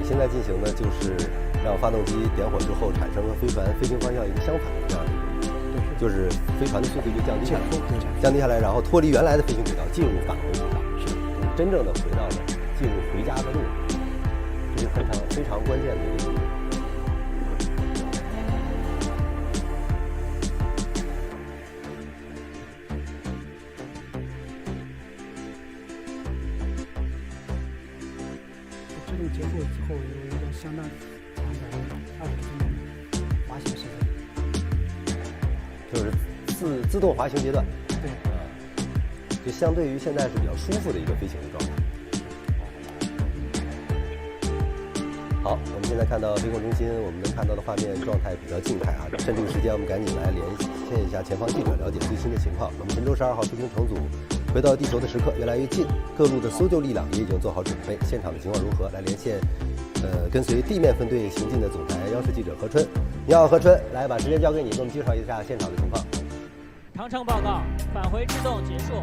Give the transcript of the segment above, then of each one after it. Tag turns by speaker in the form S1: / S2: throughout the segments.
S1: 现在进行的就是让发动机点火之后产生和飞船飞行方向一个相反的这样一个，就是飞船的速度就降低下来，降低下来，然后脱离原来的飞行轨道，进入返回轨道，是真正的回到了进入回家的路，这是非常关键的一个地方。
S2: 制动结束之后，有一个相当长的20分钟滑行时间，
S1: 就是自动滑行阶段。
S2: 对，
S1: 就相对于现在是比较舒服的一个飞行的状态。好，我们现在看到飞控中心，我们能看到的画面状态比较静态啊。趁这个时间，我们赶紧来连线一下前方记者，了解最新的情况。那么神舟12号出行乘组回到地球的时刻越来越近，各路的搜救力量也已经做好准备。现场的情况如何？来连线，跟随地面分队行进的总台央视记者何春。你好，何春，来把时间交给你，给我们介绍一下现场的情况。
S3: 长城报告，返回制动结束。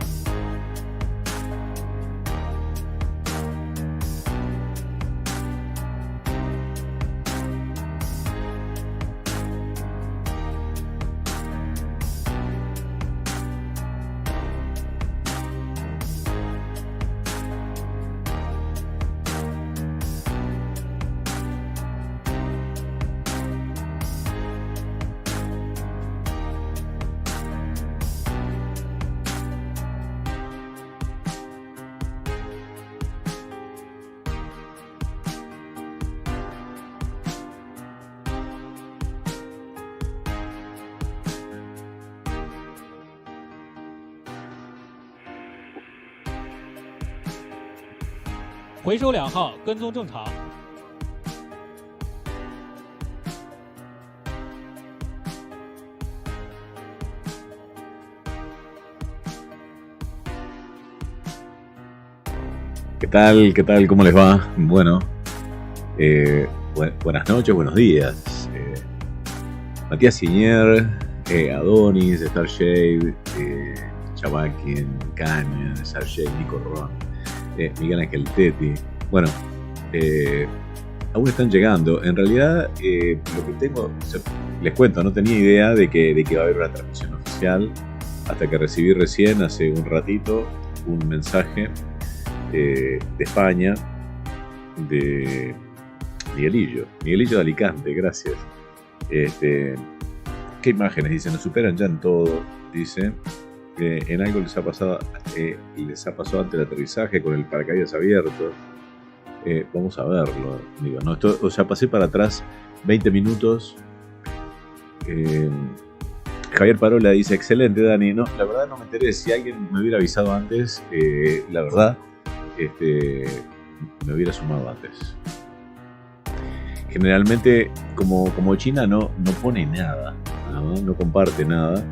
S3: 回收2号跟踪正常。
S4: ¿Qué tal? ¿Qué tal? ¿Cómo les va? Bueno, buenas noches, buenos días. Matías Siñer, Adonis, Starship, Chavakin, Canyon, Starship, Nico Ron, Miguel Ángel Teti. Bueno, aún están llegando. En realidad, lo que tengo, les cuento, no tenía idea de que va a haber una transmisión oficial hasta que recibí recién, hace un ratito, un mensaje de España, de Miguelillo de Alicante, gracias. ¿Qué imágenes? Dice, nos superan ya en todo, dice. En algo les ha pasado antes del aterrizaje con el paracaídas abierto. Vamos a verlo, digo, ¿no? Esto, o sea, pasé para atrás 20 minutos. Javier Parola dice, excelente Dani, no, la verdad no me enteré, si alguien me hubiera avisado antes, la verdad, me hubiera sumado antes. Generalmente, como China no pone nada, no comparte nada.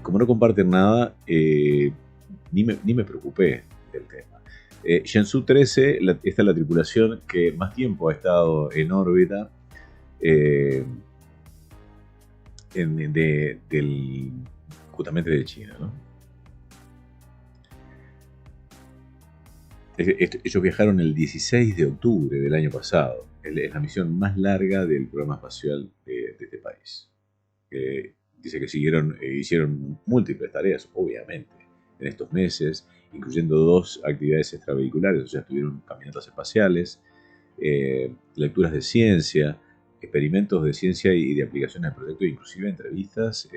S4: Como no comparten nada, ni me preocupé del tema. Shenzhou-13, esta es la tripulación que más tiempo ha estado en órbita justamente de China, ¿no? Ellos viajaron el 16 de octubre del año pasado. Es la misión más larga del programa espacial de este país. Dice que hicieron múltiples tareas, obviamente, en estos meses, incluyendo 2 actividades extravehiculares, o sea, tuvieron caminatas espaciales, lecturas de ciencia, experimentos de ciencia y de aplicaciones del proyecto, inclusive entrevistas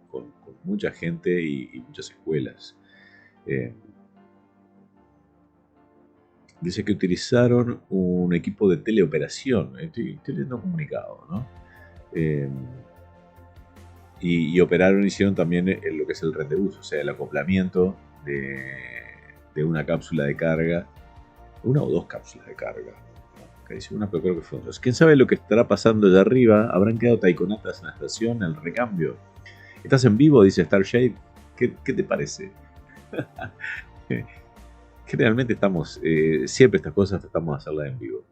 S4: con mucha gente y muchas escuelas. Dice que utilizaron un equipo de teleoperación, estoy leyendo un comunicado, ¿no? Y hicieron también lo que es el rendezvous, o sea, el acoplamiento de una cápsula de carga, una o 2 cápsulas de carga. Okay, dice una, pero creo que fueron 2. ¿Quién sabe lo que estará pasando allá arriba? ¿Habrán quedado TAIKONAUTAS en la estación, el recambio? ¿Estás en vivo? Dice Starship. ¿Qué te parece? Generalmente estamos, siempre estas cosas tratamos de hacerlas en vivo.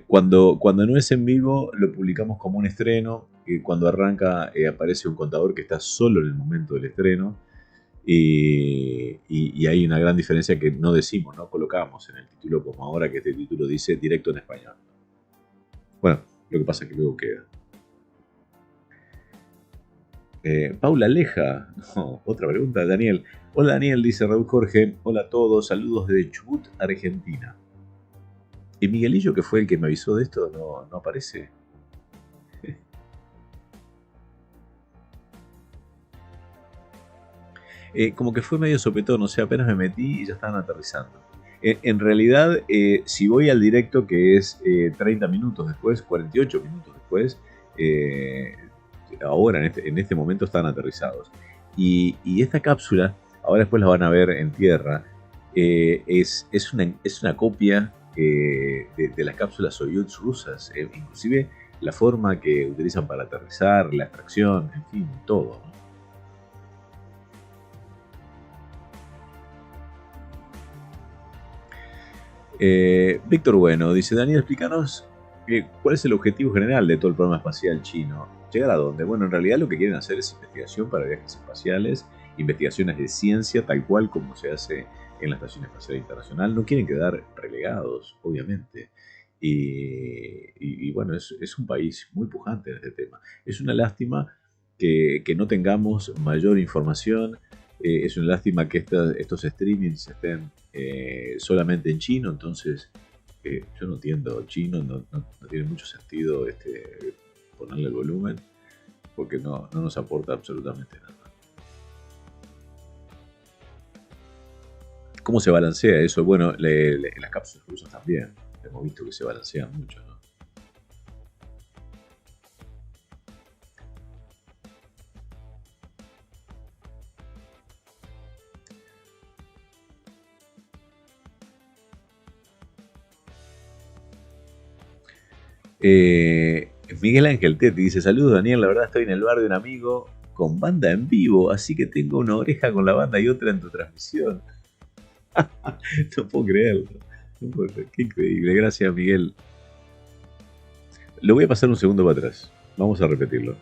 S4: Cuando no es en vivo, lo publicamos como un estreno. Cuando arranca, aparece un contador que está solo en el momento del estreno. Y hay una gran diferencia que no decimos, no colocamos en el título como ahora, que este título dice directo en español. Bueno, lo que pasa es que luego queda. Paula Aleja, no, otra pregunta, Daniel. Hola Daniel, dice Raúl Jorge. Hola a todos, saludos desde Chubut, Argentina. ¿Y Miguelillo, que fue el que me avisó de esto, no aparece? Como que fue medio sopetón, o sea, apenas me metí y ya estaban aterrizando. En realidad, si voy al directo, que es 30 minutos después, 48 minutos después, ahora en este momento están aterrizados. Y esta cápsula, ahora después la van a ver en tierra, es una copia de las cápsulas Soyuz rusas, inclusive la forma que utilizan para aterrizar, la extracción, en fin, todo, ¿no? Víctor Bueno dice: Daniel, explícanos cuál es el objetivo general de todo el programa espacial chino. ¿Llegar a dónde? Bueno, en realidad lo que quieren hacer es investigación para viajes espaciales, investigaciones de ciencia, tal cual como se hace en la Estación Espacial Internacional. No quieren quedar relegados, obviamente. Y bueno, es un país muy pujante en este tema. Es una lástima que no tengamos mayor información. Es una lástima que estos streamings estén solamente en chino, entonces yo no entiendo chino, no tiene mucho sentido ponerle el volumen, porque no nos aporta absolutamente nada. ¿Cómo se balancea eso? Bueno, las cápsulas rusas también, hemos visto que se balancean mucho, ¿no? Miguel Ángel Teti dice: saludos Daniel, la verdad estoy en el bar de un amigo con banda en vivo, así que tengo una oreja con la banda y otra en tu transmisión. No puedo creerlo, qué increíble, gracias Miguel. Lo voy a pasar un segundo para atrás, vamos a repetirlo.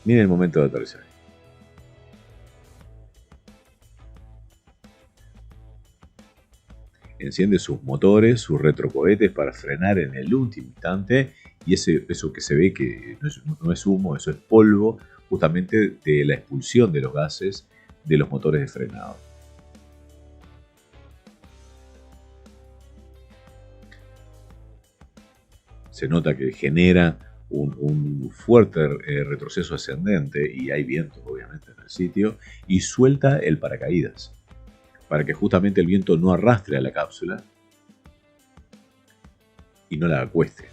S4: Miren el momento de aterrizaje. Enciende sus motores, sus retrocohetes para frenar en el último instante, y eso que se ve que no es humo, eso es polvo, justamente de la expulsión de los gases de los motores de frenado. Se nota que genera un fuerte retroceso ascendente, y hay viento obviamente en el sitio, y suelta el paracaídas, para que justamente el viento no arrastre a la cápsula y no la acueste.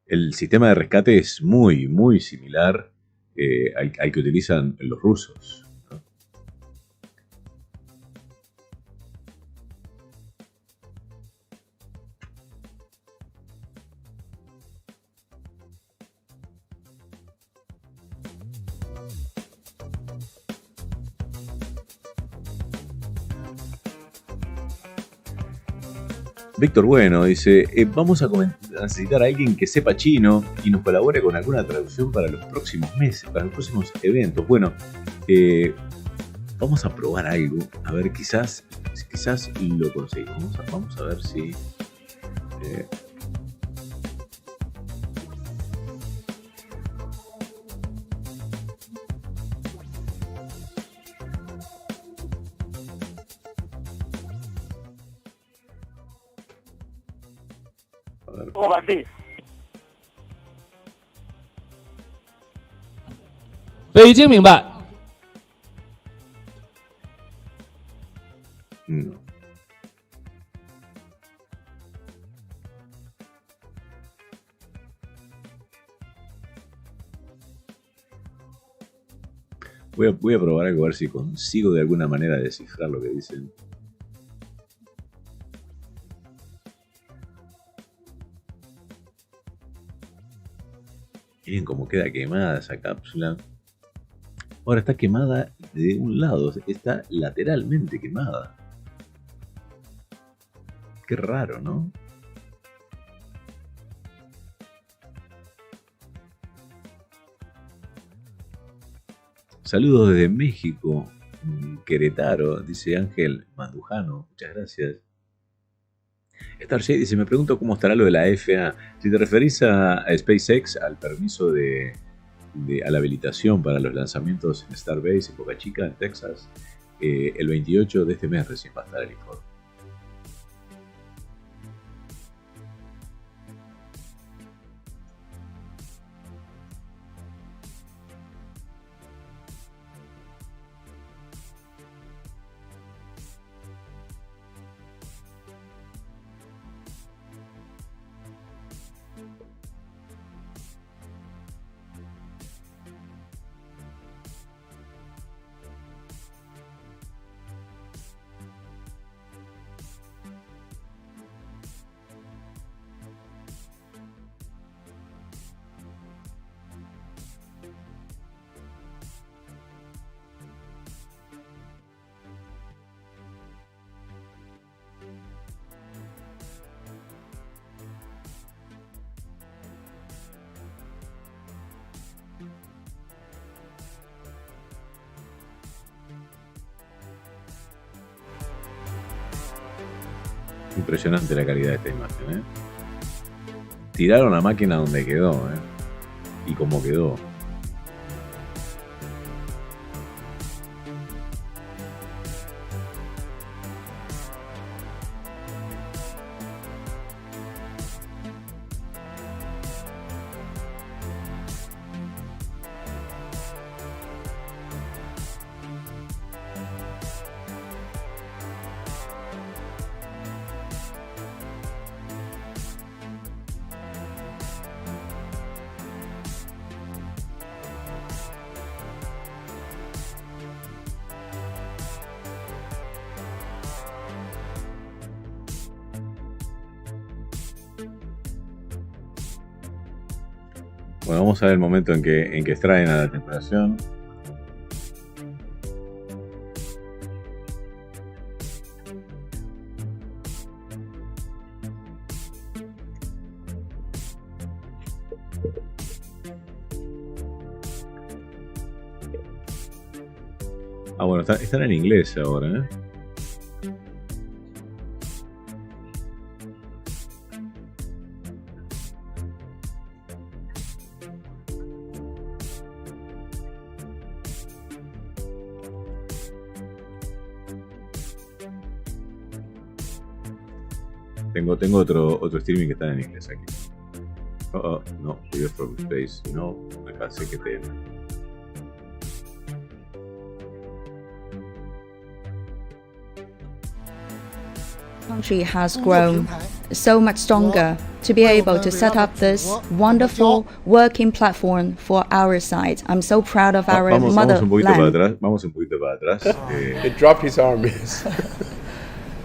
S4: El sistema de rescate es muy, muy similar al que utilizan los rusos. Víctor Bueno dice: vamos a necesitar a alguien que sepa chino y nos colabore con alguna traducción para los próximos meses, para los próximos eventos. Bueno, vamos a probar algo, a ver, quizás lo conseguimos. Vamos a ver si...
S5: Compartir.
S3: 北京明白。
S4: Voy a probar algo, a ver si consigo de alguna manera descifrar lo que dicen. Miren cómo queda quemada esa cápsula. Ahora está quemada de un lado, está lateralmente quemada. Qué raro, ¿no? Saludos desde México, Querétaro, dice Ángel Mandujano. Muchas gracias. Starship dice, me pregunto cómo estará lo de la FAA. Si te referís a SpaceX, al permiso a la habilitación para los lanzamientos en Starbase en Boca Chica, en Texas, el 28 de este mes recién va a estar el informe. Impresionante la calidad de esta imagen, ¿eh? Tiraron la máquina donde quedó, ¿eh? Y cómo quedó. Bueno, vamos a ver el momento en que extraen a la tripulación. Ah, bueno, están en inglés ahora, ¿eh? Tengo otro streaming que está en inglés aquí. No, Video from Space. No, acá sé que te...
S6: Country has grown so much stronger to be able to set up this wonderful working platform for our side. I'm so proud of our motherland.
S4: Vamos un poquito para atrás.
S7: It dropped his arm.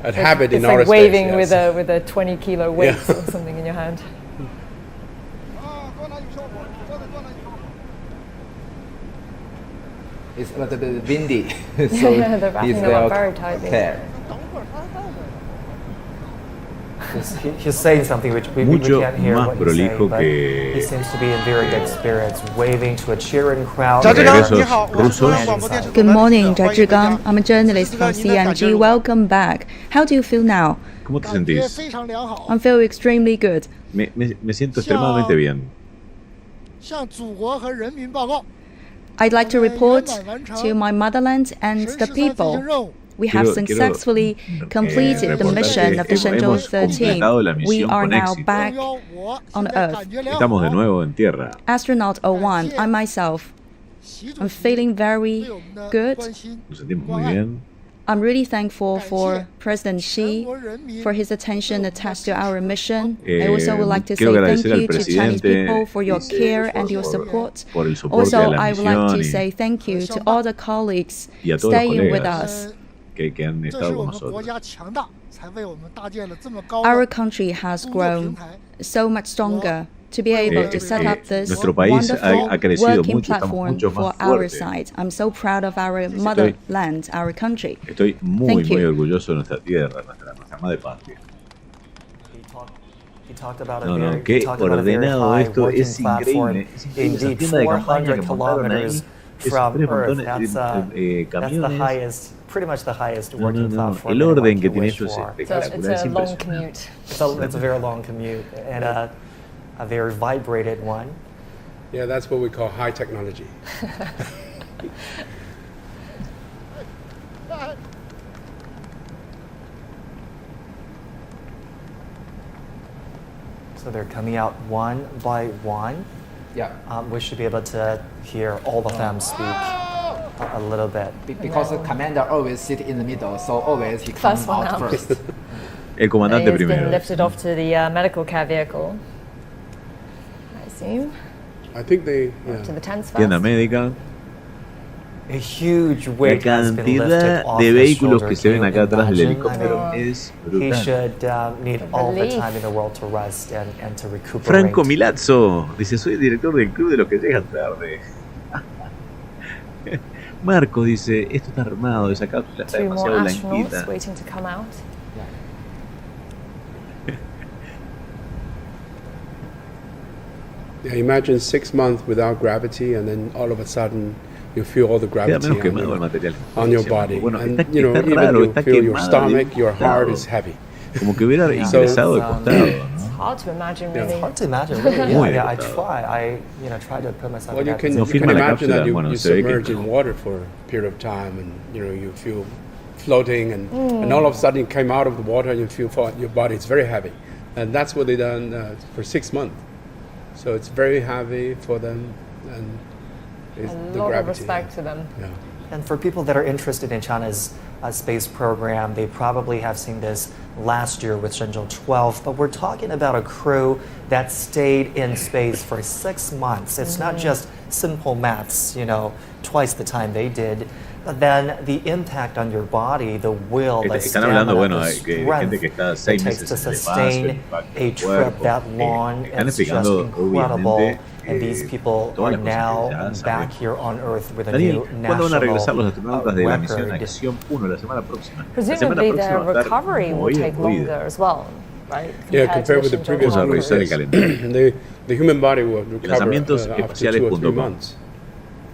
S7: I'd have it in
S8: it's
S7: our
S8: like waving
S7: space, yes.
S8: with a 20-kilo weight or something in your hand.
S9: It's a little bit windy, so
S8: they're wrapping them up very tightly.
S10: He's saying something which we can't hear what he's saying, but he seems to be in very good spirits, waving to a cheering crowd.
S6: Good morning, Zhai Zhigang. I'm a journalist from CMG. Welcome back. How do you feel now?
S4: ¿Cómo te sentís?
S6: I feel extremely good.
S4: Me siento extremadamente bien.
S6: I'd like to report to my motherland and the people. We have successfully completed the mission of the Shenzhou-13. We are now back on Earth.
S4: Estamos de nuevo en tierra.
S6: Astronaut 01, I myself, I'm feeling very good.
S4: Nos sentimos muy bien.
S6: I'm really thankful for President Xi for his attention attached to our mission. I also would like to say thank you to Chinese people for your care and your support. Also, I would like to say thank you to all the colleagues staying with us.
S4: Que han estado con nosotros.
S6: Our country has grown so much stronger to be able to set up this wonderful working platform for our side. I'm so proud of our motherland, our country.
S4: Estoy muy orgulloso de nuestra tierra, nuestra madre patria. No, no, qué ordenado esto, es increíble. Es increíble. Esa tienda de campaña que montaron ahí, esos 3 montones de camiones. No, no, no. El orden que tiene eso es espectacular, es impresionante.
S10: It's a very long commute and a very vibrated one.
S7: Yeah, that's what we call high technology.
S10: So they're coming out one by one.
S9: Yeah.
S10: We should be able to hear all of them speak a little bit.
S9: Because the commander always sit in the middle, so always he comes out first.
S4: El comandante
S8: He's
S4: primero.
S8: been lifted off to the medical care vehicle, I assume.
S7: I think they,
S8: To the tents
S4: Tienda
S8: first.
S4: médica.
S10: A huge
S4: La
S10: weight has been lifted
S4: cantidad
S10: off
S4: de
S10: his
S4: vehículos
S10: shoulder.
S4: que se ven
S10: Can you
S4: acá atrás del
S10: imagine?
S4: helicóptero es
S10: He
S4: brutal.
S10: should need all the
S8: Relief.
S10: time in the world to rest and to recuperate.
S4: Franco Milazzo dice: soy el director del club de los que llegan tarde. Marcos dice: esto está armado, esa cápsula está
S8: 2 more
S4: demasiado
S8: astronauts
S4: blanquita.
S8: waiting to come out.
S7: yeah, imagine 6 months without gravity, and then all of a sudden you feel all the
S4: Queda
S7: gravity
S4: menos quemado el material.
S7: on your body.
S4: Bueno,
S7: And
S4: está,
S7: you know,
S4: está
S7: even
S4: raro,
S7: you
S4: está
S7: feel your
S4: quemado,
S7: stomach, your heart
S4: dibujado.
S7: is heavy.
S4: Como que hubiera
S10: Yeah.
S4: ingresado de
S10: So,
S4: costado,
S8: It's
S4: ¿no?
S8: hard to imagine,
S7: Yeah.
S8: really.
S10: Hard to imagine, really.
S4: Muy
S10: Yeah, I
S4: deliberado.
S10: try. I try to put myself
S7: Well,
S10: in
S7: you
S10: that
S7: can,
S10: position.
S4: No
S7: you can
S4: firma la
S7: imagine that
S4: cápsula,
S7: you,
S4: bueno,
S7: you
S4: se ve que
S7: submerge
S4: no.
S7: in water for a period of time, and you feel floating, and all of a sudden you came out of the water and you feel your body is very heavy, and that's what they done for 6 months. So it's very heavy for them, and it's
S8: A
S7: the
S8: lot of
S7: gravity.
S8: respect to them.
S7: Yeah.
S10: And for people that are interested in China's space program, they probably have seen this last year with Shenzhou-13, but we're talking about a crew that stayed in space for 6 months. It's not just simple maths, twice the time they did. But then the impact on your body, the will, the
S4: Están hablando,
S10: stamina,
S4: bueno,
S10: the
S4: de gente que
S10: strength
S4: está
S10: it
S4: 6
S10: takes
S4: meses
S10: to
S4: en el espacio, el
S10: sustain
S4: impacto
S10: a
S4: del
S10: trip
S4: cuerpo.
S10: that long.
S4: Están
S10: It's just
S4: explicando,
S10: incredible.
S4: obviamente,
S10: And these people
S4: todas
S10: are
S4: las cosas que
S10: now
S4: ya
S10: back
S4: sabemos.
S10: here on Earth with a
S4: Daniel,
S10: new
S4: ¿cuándo van a regresar los
S10: national
S4: astronautas de la misión
S10: record.
S4: Acción 1 la semana próxima? La semana
S8: Presumably
S4: próxima
S8: their
S4: va a estar
S8: recovery will
S4: movida,
S8: take
S4: movida.
S8: longer as well, right?
S7: Yeah, compared with the
S8: to
S7: previous
S4: Vamos a
S7: one,
S4: revisar el
S7: yes.
S4: calendario.
S7: the human body will recover
S4: Lanzamientos
S7: after 2 or 3
S4: espaciales.com.
S7: months.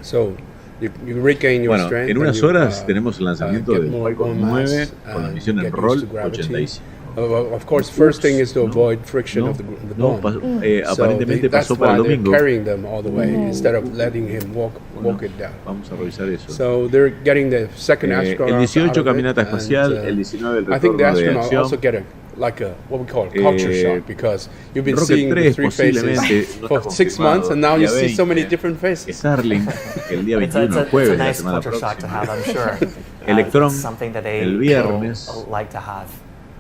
S7: So you regain your
S4: Bueno,
S7: strength.
S4: en
S7: and
S4: unas
S7: you,
S4: horas tenemos el lanzamiento
S7: get
S4: del
S7: more
S4: Falcon
S7: mass,
S4: 9 con la misión en
S7: get
S4: Roll
S7: used to gravity.
S4: 85.
S7: Of course, first thing is to avoid friction of the
S4: No,
S7: bone.
S4: aparentemente
S7: that's
S4: pasó para el
S7: why they're
S4: domingo.
S7: carrying them all the way instead of letting him walk it down.
S4: Vamos a revisar eso.
S7: So they're getting the second astronaut.
S4: El 18
S7: out of it,
S4: caminata
S7: and,
S4: espacial, el 19 el
S7: I think the
S4: retorno de
S7: astronaut
S4: acción.
S7: also get what we call a culture shock, because you've been
S4: Rocket
S7: seeing the
S4: 3
S7: three faces
S4: posiblemente, no
S7: for
S4: está
S7: 6 months, and now
S4: confirmado,
S7: you
S4: día
S7: see so many
S4: 20.
S7: different faces.
S4: Starlink, el día
S10: It's
S4: 21, el
S10: a
S4: jueves de la
S10: nice
S4: semana
S10: culture shock to
S4: próxima.
S10: have, I'm sure.
S4: Electron,
S10: Something that they
S4: el viernes.
S10: will like to have.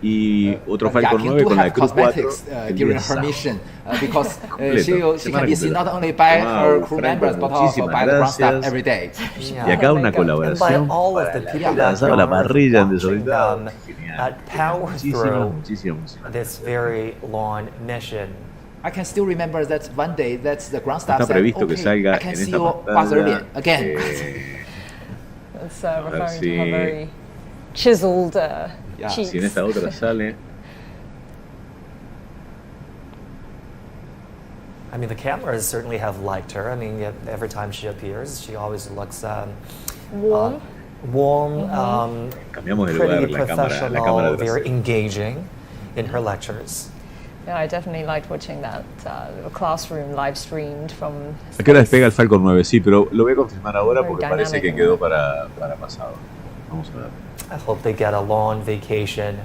S4: Y otro
S9: Yeah,
S4: Falcon
S9: Kim
S4: 9
S9: do
S4: con la
S9: have
S4: Cruz 4
S9: cosmetics
S4: el
S9: during
S4: día
S9: her
S4: sábado.
S9: mission because
S4: Completo,
S9: she
S4: semana
S9: can be seen
S4: completa.
S9: not only by her
S4: Wow,
S9: crew
S4: Franco,
S9: members but also
S4: muchísimas
S9: by the ground staff
S4: gracias.
S9: every day.
S4: Y acá una
S10: And by
S4: colaboración
S10: all of the
S4: para
S10: people
S4: la
S10: that
S4: lanzada la
S10: are
S4: parrilla en
S10: watching
S4: desorbitado.
S10: them,
S4: Genial.
S10: power through
S4: Muchísimo.
S10: this very long mission.
S9: I can still remember that one day that the ground staff
S4: Está
S9: said,
S4: previsto que
S9: okay,
S4: salga
S9: I can
S4: en
S9: see
S4: esta
S9: you Buzz Aldrin
S4: pantalla.
S9: again.
S8: It's
S4: ver
S8: referring
S4: si-
S8: to her very chiseled
S9: Yeah.
S8: cheeks.
S4: Si en esta otra sale.
S10: I mean, the cameras certainly have liked her. I mean, every time she appears, she always looks
S8: Warm.
S10: warm,
S4: Cambiamos de
S10: pretty
S4: lugar la cámara
S10: professional, very
S4: trasera.
S10: engaging in her lectures.
S8: Yeah, I definitely liked watching that classroom live streamed from.
S4: ¿A qué hora despega el Falcon 9? Sí, pero lo voy a confirmar ahora
S8: Very
S4: porque parece que
S8: dynamic.
S4: quedó para pasado. Vamos a ver.
S10: I hope they get a long vacation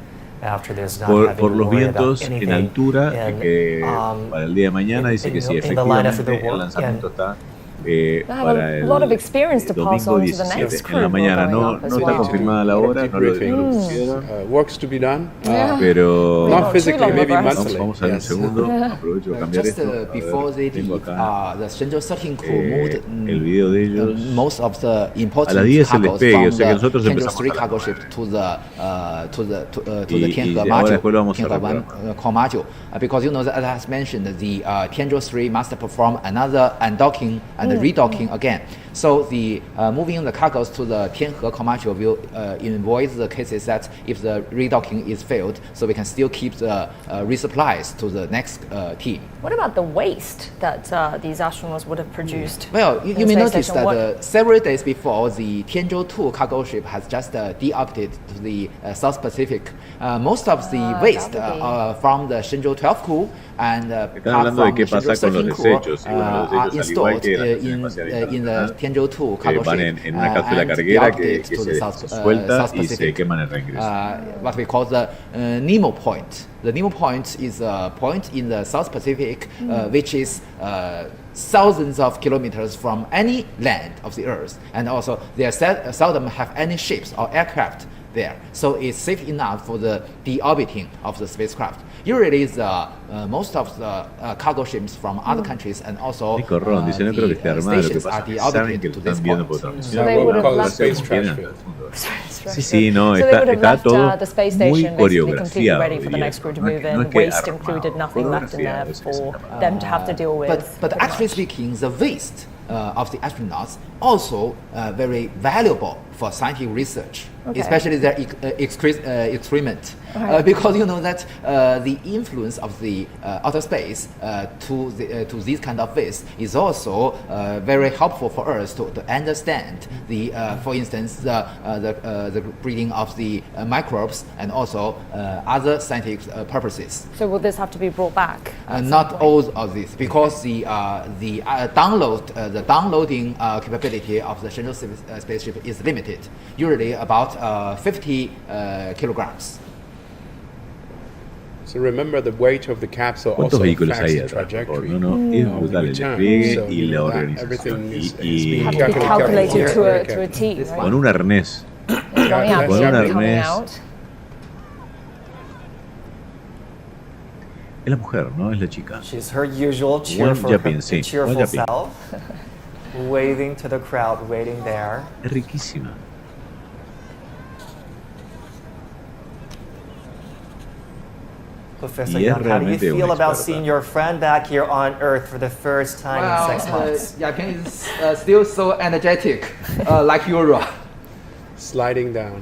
S10: after this, not having
S4: Por
S10: to
S4: los
S10: worry about
S4: vientos
S10: anything.
S4: en altura,
S10: And,
S4: que para el día de mañana dice que sí, efectivamente el lanzamiento está para
S8: a lot of experience to
S4: el
S8: pass
S4: domingo
S8: on to the
S4: 17
S8: next
S4: en
S8: crew
S4: la mañana.
S8: going
S4: No,
S8: up as
S4: no está
S8: well.
S4: confirmada la hora, no lo pusieron,
S7: Works to be done.
S8: Yeah.
S4: pero
S7: Not physically,
S8: long
S7: maybe
S8: of us.
S7: mentally.
S4: vamos a ver un
S7: Yes.
S4: segundo, aprovecho de cambiar
S9: Just
S4: esto. A ver,
S9: before they
S4: tengo
S9: leave,
S4: acá
S9: the Shenzhou-13 crew moved
S4: el video de ellos.
S9: most of the important
S4: A las 10 el
S9: cargos
S4: despegue,
S9: from
S4: o sea que
S9: the
S4: nosotros empezamos
S9: Tianzhou-3
S4: a las
S9: cargo
S4: 9.
S9: ship to the
S4: Y
S9: Tienhe
S4: ahora
S9: module,
S4: después lo vamos a
S9: Tienhe 1
S4: reprogramar.
S9: core module, because you know that as mentioned, the Tianzhou-3 must perform another undocking and redocking again. So the moving the cargoes to the TIERRA commercial will avoid the cases that if the redocking is failed, so we can still keep the resupplies to the next team.
S8: What about the waste that these astronauts would have produced?
S9: Well, you may notice that several days before, the Shenzhou-13 cargo ship has just deorbited to the South Pacific. Most of the waste from the Shenzhou-12 crew and part from the Shenzhou-13 crew are installed in the Shenzhou-2 cargo ship and deorbited to the South Pacific. What we call the Nemo point. The Nemo point is a point in the South Pacific, which is thousands of kilometers from any land of the Earth, and also they seldom have any ships or aircraft there, so it's safe enough for the deorbiting of the spacecraft. Usually, most of the cargo ships from other countries and also
S4: Nico Ron dice, no creo que esté armado, lo que pasa es que saben que lo están viendo por transmisión. Sí, sí, no, está todo muy coreografiado, diría. No es que
S9: But actually speaking, the waste of the astronauts also very valuable for scientific research, especially their experiment, because you know that the influence of the outer space to this kind of waste is also very helpful for us to understand the, for instance, the breeding of the microbes and also other scientific purposes.
S8: So will this have to be brought back?
S9: Not all of this, because the downloading capability of the Shenzhou spaceship is limited, usually about 50 kilograms.
S7: So remember the weight of the capsule also affects the trajectory.
S4: No, es brutal el despegue y la organización. Y
S8: calculated to a T, right?
S4: Con un arnés. Es la mujer, ¿no? Es la chica.
S10: She's her usual cheerful self, waving to the crowd waiting there.
S4: Es riquísima.
S10: Professor Young, how do you feel about seeing your friend back here on Earth for the first time in 6 months?
S9: Yakin is still so energetic, like usual.
S7: Sliding down.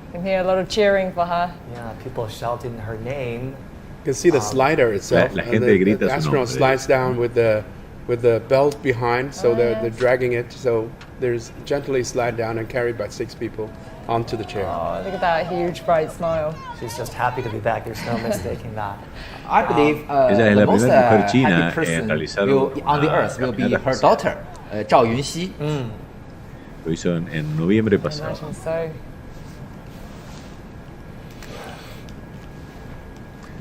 S8: You can hear a lot of cheering for her.
S10: Yeah, people shouting her name.
S7: You can see the slider itself.
S4: La gente grita
S7: the astronaut slides down with the belt behind, so they're dragging it. So there's gently slide down and carried by 6 people onto the chair.
S8: Oh, look at that huge bright smile.
S10: She's just happy to be back. There's no mistaking that.
S9: I believe the most happy person on the Earth will be her daughter, Zhao Yunxi.
S4: Lo hizo en noviembre pasado.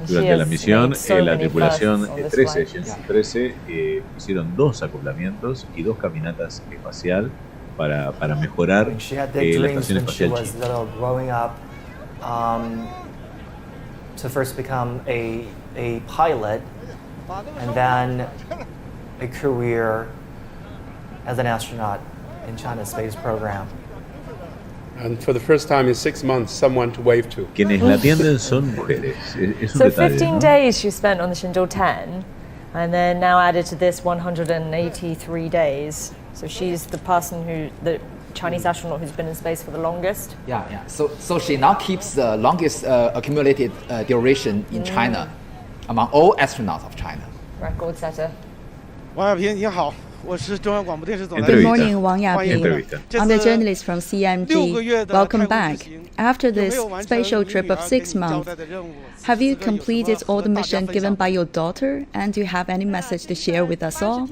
S4: Durante la misión, la tripulación 13, Shenzhou-13, hicieron 2 acoplamientos y 2 caminatas espacial para mejorar la estación espacial china.
S10: Growing up, to first become a pilot, and then a career as an astronaut in China's space program.
S7: And for the first time in 6 months, someone to wave to.
S4: Quienes la atienden son mujeres. Es un
S8: so
S4: detalle,
S8: 15
S4: ¿no?
S8: days she spent on the Shenzhou-13, and then now added to this 183 days. So she's the the Chinese astronaut who's been in space for the longest.
S9: Yeah. So she now keeps the longest accumulated duration in China among all astronauts of China.
S8: Record setter.
S6: Good morning, Wang Yaping. I'm the journalist from CMG. Welcome back. After this spatial trip of 6 months, have you completed all the mission given by your daughter? And do you have any message to share with us all?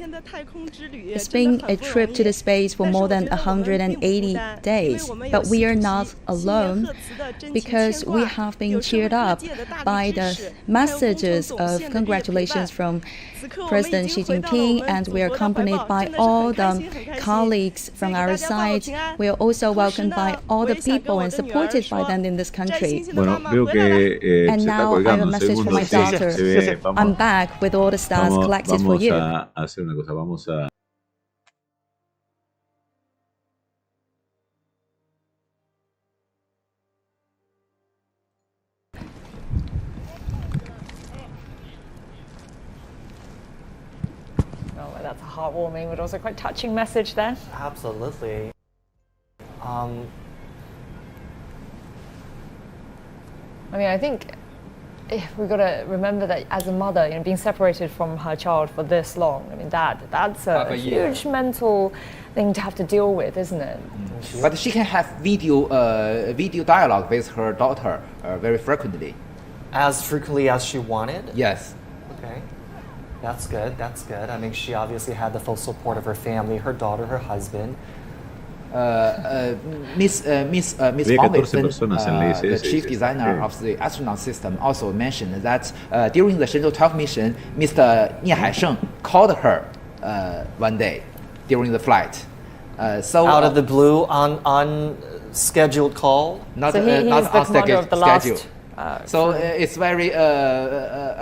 S6: It's been a trip to the space for more than 180 days, but we are not alone because we have been cheered up by the messages of congratulations from President Xi Jinping, and we are accompanied by all the colleagues from our side. We are also welcomed by all the people and supported by them in this country. And now I have a message for my daughter. I'm back with all the stars collected for you.
S8: heartwarming, but also quite touching message there.
S10: Absolutely.
S8: I mean, I think we've got to remember that as a mother, you know, being separated from her child for this long, I mean, that's a huge mental thing to have to deal with, isn't it?
S9: But she can have video dialogue with her daughter very frequently.
S10: As frequently as she wanted?
S9: Yes.
S10: Okay. That's good, that's good. I mean, she obviously had the full support of her family, her daughter, her husband.
S9: Miss Bowlington, the chief designer of the astronaut system, also mentioned that during the Shenzhou-13 mission, Mr. Nie Haisheng called her one day during the flight. So
S10: out of the blue, on scheduled call?
S9: Not
S8: so he's
S9: not
S8: the
S9: on schedule. So it's very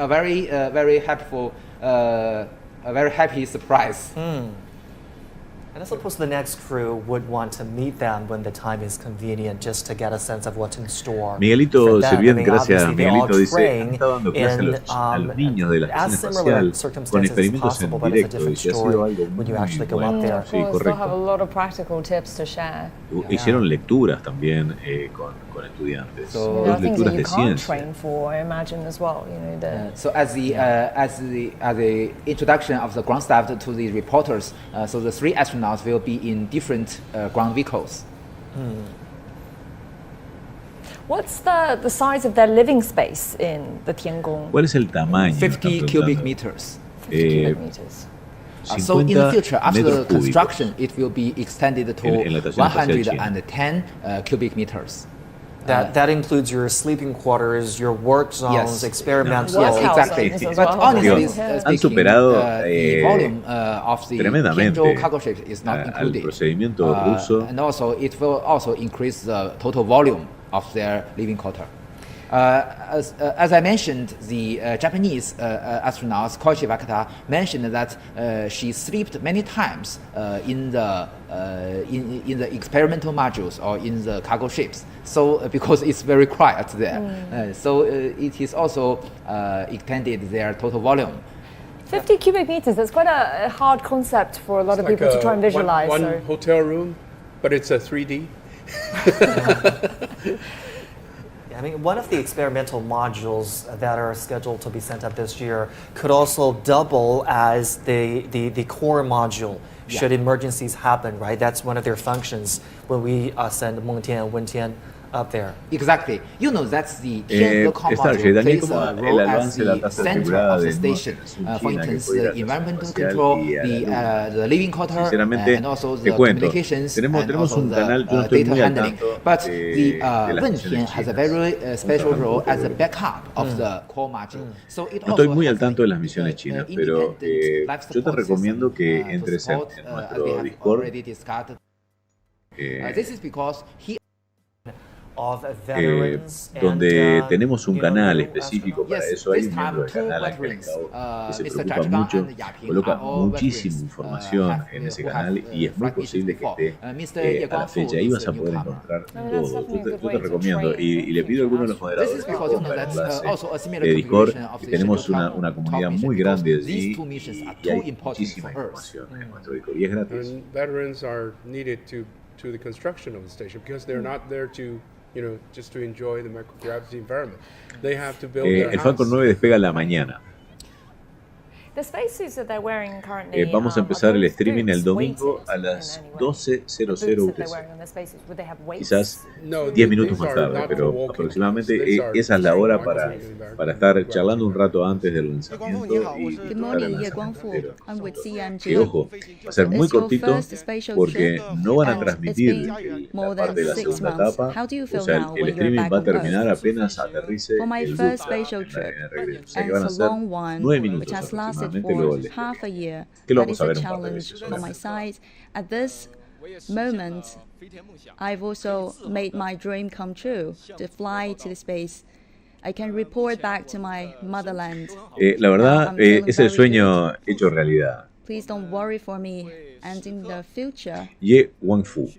S9: very helpful, a very happy surprise.
S10: And I suppose the next crew would want to meet them when the time is convenient, just to get a sense of what's in store.
S4: Miguelito, si bien, gracias, Miguelito dice, han estado dando clases a los niños de la estación espacial con experimentos en directo, y ha sido algo muy bueno. Sí, correcto. Hicieron lecturas también con estudiantes, dos lecturas de ciencia.
S9: So as the introduction of the ground staff to the reporters, so the 3 astronauts will be in different ground vehicles.
S8: What's the size of their living space in the Tiangong?
S4: ¿Cuál es el tamaño?
S9: 50 cubic meters.
S8: 50 cubic meters.
S9: So in the future, after the construction, it will be extended to 110 cubic meters.
S10: That includes your sleeping quarters, your work zones, experimental.
S9: Yes, exactly. But honestly speaking, the volume of the Shenzhou cargo ship is not included. And also, it will also increase the total volume of their living quarter. As I mentioned, the Japanese astronaut Koichi Wakata mentioned that she slept many times in the experimental modules or in the cargo ships. So because it's very quiet there, so it is also extended their total volume.
S8: 50 cubic meters. That's quite a hard concept for a lot of people to try and visualize.
S7: One hotel room, but it's a 3D.
S10: I mean, one of the experimental modules that are scheduled to be sent up this year could also double as the core module should emergencies happen, right? That's one of their functions when we send Mengtian and Wentian up there.
S9: Exactly. You know, that's the local module plays a role as the center of the station. For instance, the environmental control, the living quarter, and also the communications, and also the data handling. But the Wentian has a very special role as a backup of the core module. So it
S4: no estoy muy al tanto de las misiones chinas, pero yo te recomiendo que entres en nuestro Discord.
S9: This is because he
S4: donde tenemos un canal específico para eso. Hay un miembro del canal que se preocupa mucho, coloca muchísima información en ese canal y es muy posible que esté a la fecha. Ahí vas a poder encontrar todo. Yo te recomiendo y le pido a alguno de los moderadores que ponga enlace de Discord. Tenemos una comunidad muy grande allí y hay muchísima información en nuestro Discord y es gratis.
S7: Veterans are needed to the construction of the station because they're not there to just to enjoy the microgravity environment. They have to build their
S4: el Falcon 9 despega a la mañana. Vamos a empezar el streaming el domingo a las 12:00 UTC. Quizás 10 minutos más tarde, pero aproximadamente esa es la hora para estar charlando un rato antes del lanzamiento y disfrutar el lanzamiento entero. Que ojo, va a ser muy cortito porque no van a transmitir la parte de la segunda etapa. O sea, el streaming va a terminar apenas aterrice el buque en regreso. O sea que van a ser 9 minutos aproximadamente.
S6: For half a year. That is a challenge for my side. At this moment, I've also made my dream come true, to fly to the space. I can report back to my motherland.
S4: La verdad, es el sueño hecho realidad.
S6: Please don't worry for me, and in the future,
S4: Ye Wangfu.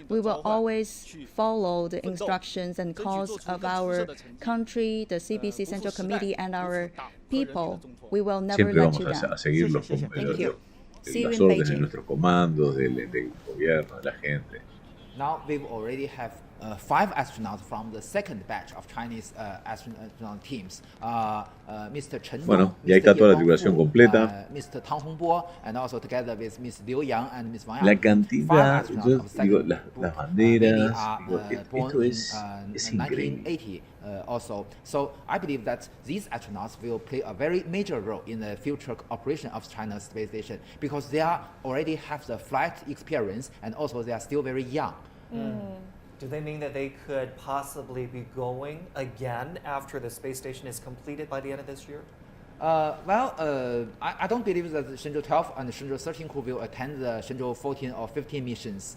S6: We will always follow the instructions and calls of our country, the CPC Central Committee, and our people. We will never
S4: Siempre
S6: let you
S4: vamos
S6: down.
S4: a seguir las órdenes de nuestros comandos, del gobierno, de la gente.
S9: Now we already have 5 astronauts from the second batch of Chinese astronaut teams. Mr. Chen
S4: Bueno, ya está toda la tripulación completa.
S9: Mr. Tang Hongbo, and also together with Ms. Liu Yang and Ms. Wang Yang.
S4: La cantidad, yo digo, las banderas, digo, esto es increíble.
S9: 1980 also. So I believe that these astronauts will play a very major role in the future operation of China's space station because they already have the flight experience and also they are still very young.
S10: Do they mean that they could possibly be going again after the space station is completed by the end of this year?
S9: I don't believe that the Shenzhou-12 and the Shenzhou-13 crew will attend the Shenzhou-14 or 15 missions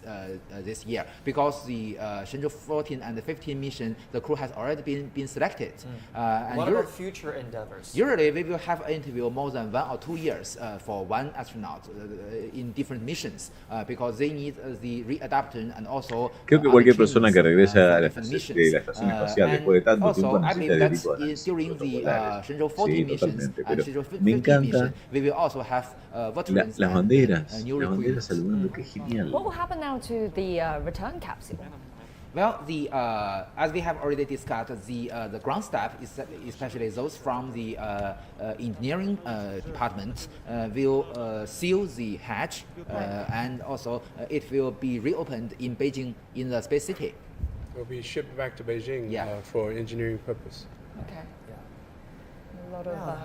S9: this year because the Shenzhou-14 and the 15 mission, the crew has already been selected. And
S10: what about future endeavors?
S9: Usually, we will have an interview more than 1 or 2 years for one astronaut in different missions because they need the readaptation and also.
S4: Creo que cualquier persona que regresa a la estación espacial después de tanto tiempo necesita de tipo de análisis
S9: Shenzhou-14 missions.
S4: Pero me encanta las banderas saludando, qué genial.
S8: What will happen now to the return capsule?
S9: Well, as we have already discussed, the ground staff, especially those from the engineering department, will seal the hatch, and also it will be reopened in Beijing in the space city.
S7: It will be shipped back to Beijing for engineering purpose.
S8: Okay.
S10: Yeah.
S8: A lot of.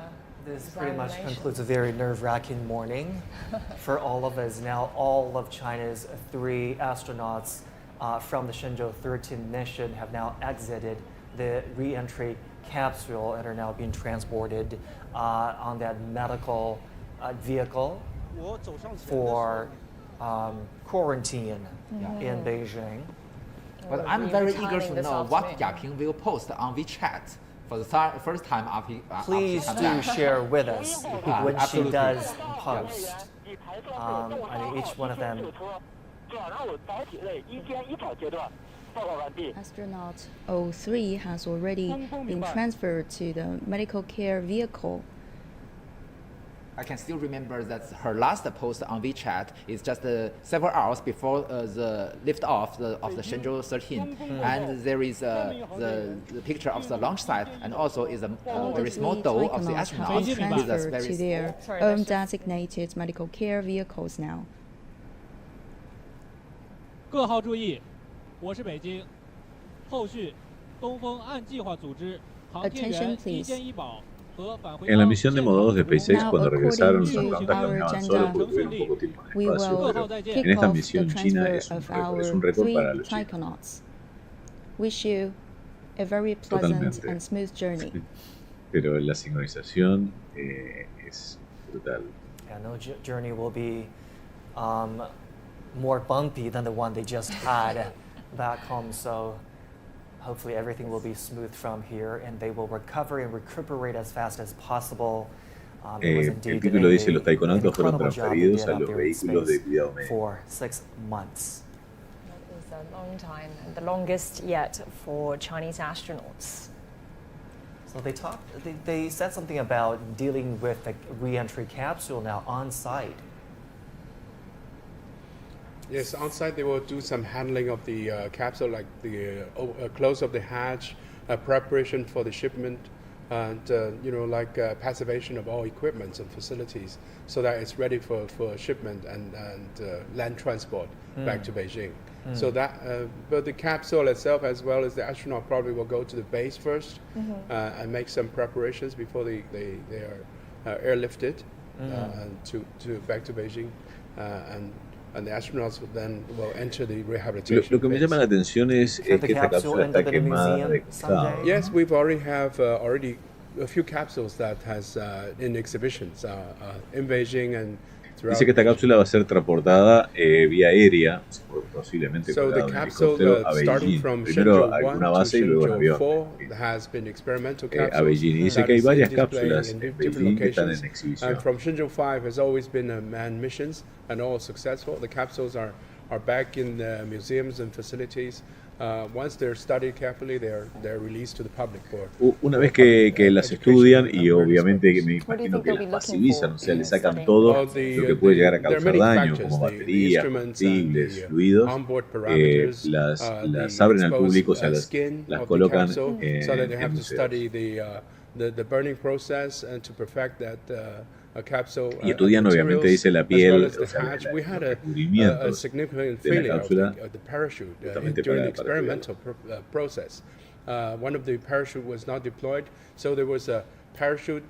S10: This pretty much concludes a very nerve-wracking morning for all of us. Now, all of China's 3 astronauts from the Shenzhou-13 mission have now exited the re-entry capsule and are now being transported on that medical vehicle for quarantine in Beijing.
S9: But I'm very eager to know what Yaping will post on WeChat. For the first time after
S10: please do share with us when she does post. I mean, each one of them.
S6: Astronaut 03 has already been transferred to the medical care vehicle.
S9: I can still remember that her last post on WeChat is just several hours before the liftoff of the Shenzhou-13, and there is the picture of the launch site, and also is a very small doll of the astronaut with a very
S6: to their own designated medical care vehicles now.
S3: 各号注意，我是北京，后续东风按计划组织航天员一肩医保。
S4: En la misión de modo 2 de SpaceX, cuando regresaron, los astronautas caminaban solos porque tuvieron poco tiempo en el espacio. Pero en esta misión, China es un récord para los chinos.
S6: Wish you a very pleasant and smooth journey.
S4: Pero la sincronización es brutal.
S10: Yeah, no journey will be more bumpy than the one they just had back home. So. Hopefully everything will be smooth from here and they will recover and recuperate as fast as possible.
S4: El título dice los taikonautas fueron transferidos a los vehículos de cuidado médico.
S10: For 6 months.
S8: That is a long time, and the longest yet for Chinese astronauts.
S10: So they said something about dealing with the re-entry capsule now on site.
S7: Yes, on site they will do some handling of the capsule, like the close of the hatch, preparation for the shipment, and like passivation of all equipment and facilities, so that it's ready for shipment and land transport back to Beijing. So that, but the capsule itself, as well as the astronaut, probably will go to the base first and make some preparations before they are airlifted to back to Beijing, and the astronauts then will enter the rehabilitation.
S4: Lo que me llama la atención es que esta cápsula está quemada de costado.
S7: Yes, we've already a few capsules that has in exhibitions in Beijing and throughout.
S4: Dice que esta cápsula va a ser transportada vía aérea, posiblemente con un helicóptero a Beijing. Primero a alguna base y luego en avión. A Beijing. Y dice que hay varias cápsulas en Beijing que están en exhibición.
S7: And from Shenzhou-5 has always been manned missions and all successful. The capsules are are back in museums and facilities. Once they're studied carefully, they're released to the public.
S4: Una vez que las estudian y obviamente que me imagino que las pasivizan, o sea, le sacan todo lo que puede llegar a causar daño, como baterías, combustibles, fluidos, las abren al público, o sea, las colocan en museos.
S7: The burning process and to perfect that capsule.
S4: Y estudian obviamente, dice, la piel, o sea, el recubrimiento
S7: a significant
S4: de la
S7: failure
S4: cápsula
S7: of the parachute
S4: justamente
S7: during the
S4: para
S7: experimental process. One of the parachute was not deployed, so there was a parachute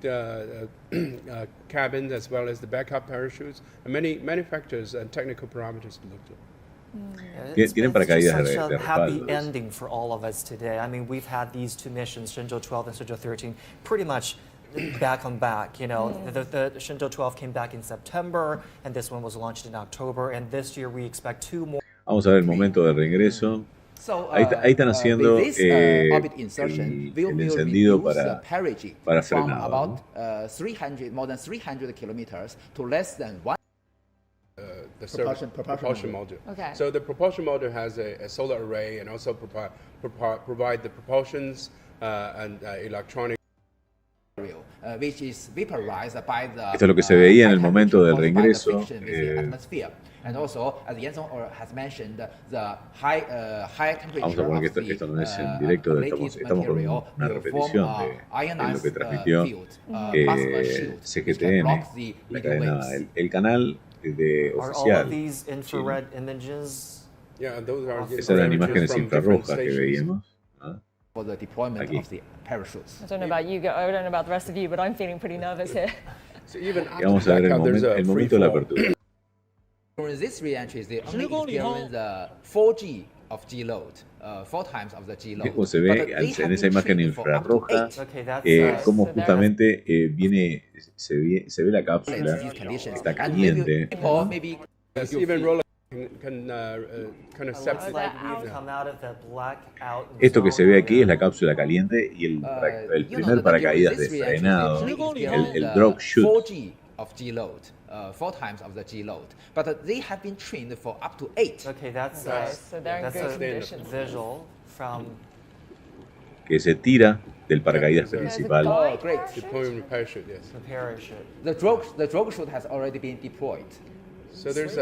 S7: cabin as well as the backup parachutes, and many factors and technical parameters to look to.
S4: Tienen paracaídas de
S10: such a happy
S4: respaldo.
S10: ending for all of us today. I mean, we've had these two missions, Shenzhou-12 and Shenzhou-13, pretty much back on back. You know, the Shenzhou-12 came back in September, and this one was launched in October. And this year we expect 2 more.
S4: Vamos a ver el momento de regreso. Ahí están haciendo el encendido para frenado, ¿no?
S9: 300, more than 300 kilometers to less than 1.
S7: The propulsion module.
S8: Okay.
S7: So the propulsion module has a solar array and also provide the propulsions and electronic.
S9: Which is vaporized by the.
S4: Esto es lo que se veía en el momento del reingreso.
S9: And also, as Yanzong has mentioned, the high temperature.
S4: Vamos a poner que esto no es en directo, estamos con una repetición de lo que transmitió CGTN, la cadena, el canal oficial. Esas eran imágenes infrarrojas que veíamos.
S9: For the deployment
S4: Aquí.
S9: of the parachutes.
S8: I don't know about you, I don't know about the rest of you, but I'm feeling pretty nervous here.
S7: So even
S4: Y vamos a ver el momento de la apertura.
S9: During these re-entries, they only experience the 4G of G load, 4 times of the G load.
S4: Como se ve en esa imagen infrarroja, cómo justamente se ve la cápsula, está caliente. Esto que se ve aquí es la cápsula caliente y el primer paracaídas de frenado, el drop chute.
S9: Of G load, 4 times of the G load, but they have been trained for up to 8.
S10: Okay, that's
S8: so they're in good condition.
S10: Visual from
S4: Que se tira del paracaídas principal.
S9: Oh, great!
S7: Deployment parachute, yes.
S10: the parachute.
S9: The drogue chute has already been deployed.
S7: So there's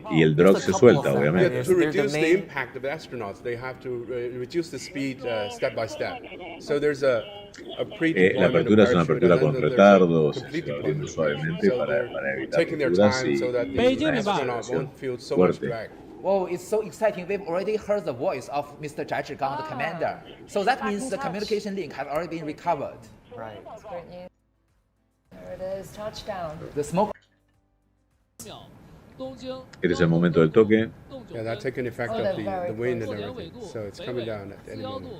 S4: Y el drone se suelta, obviamente.
S7: to reduce the impact of the astronauts, they have to reduce the speed step by step. So there's a
S4: La apertura es una apertura con retardos, se va abriendo suavemente para evitar rupturas y fuerte.
S9: Wow, it's so exciting. We've already heard the voice of Mr. Zhai Zhigang, the commander. So that means the communication link has already been recovered.
S10: Right.
S8: That's great news. There it is, touchdown.
S9: The smoke.
S4: Este es el momento del toque.
S7: Yeah, that's taking effect of the wind and everything. So it's coming down at any moment.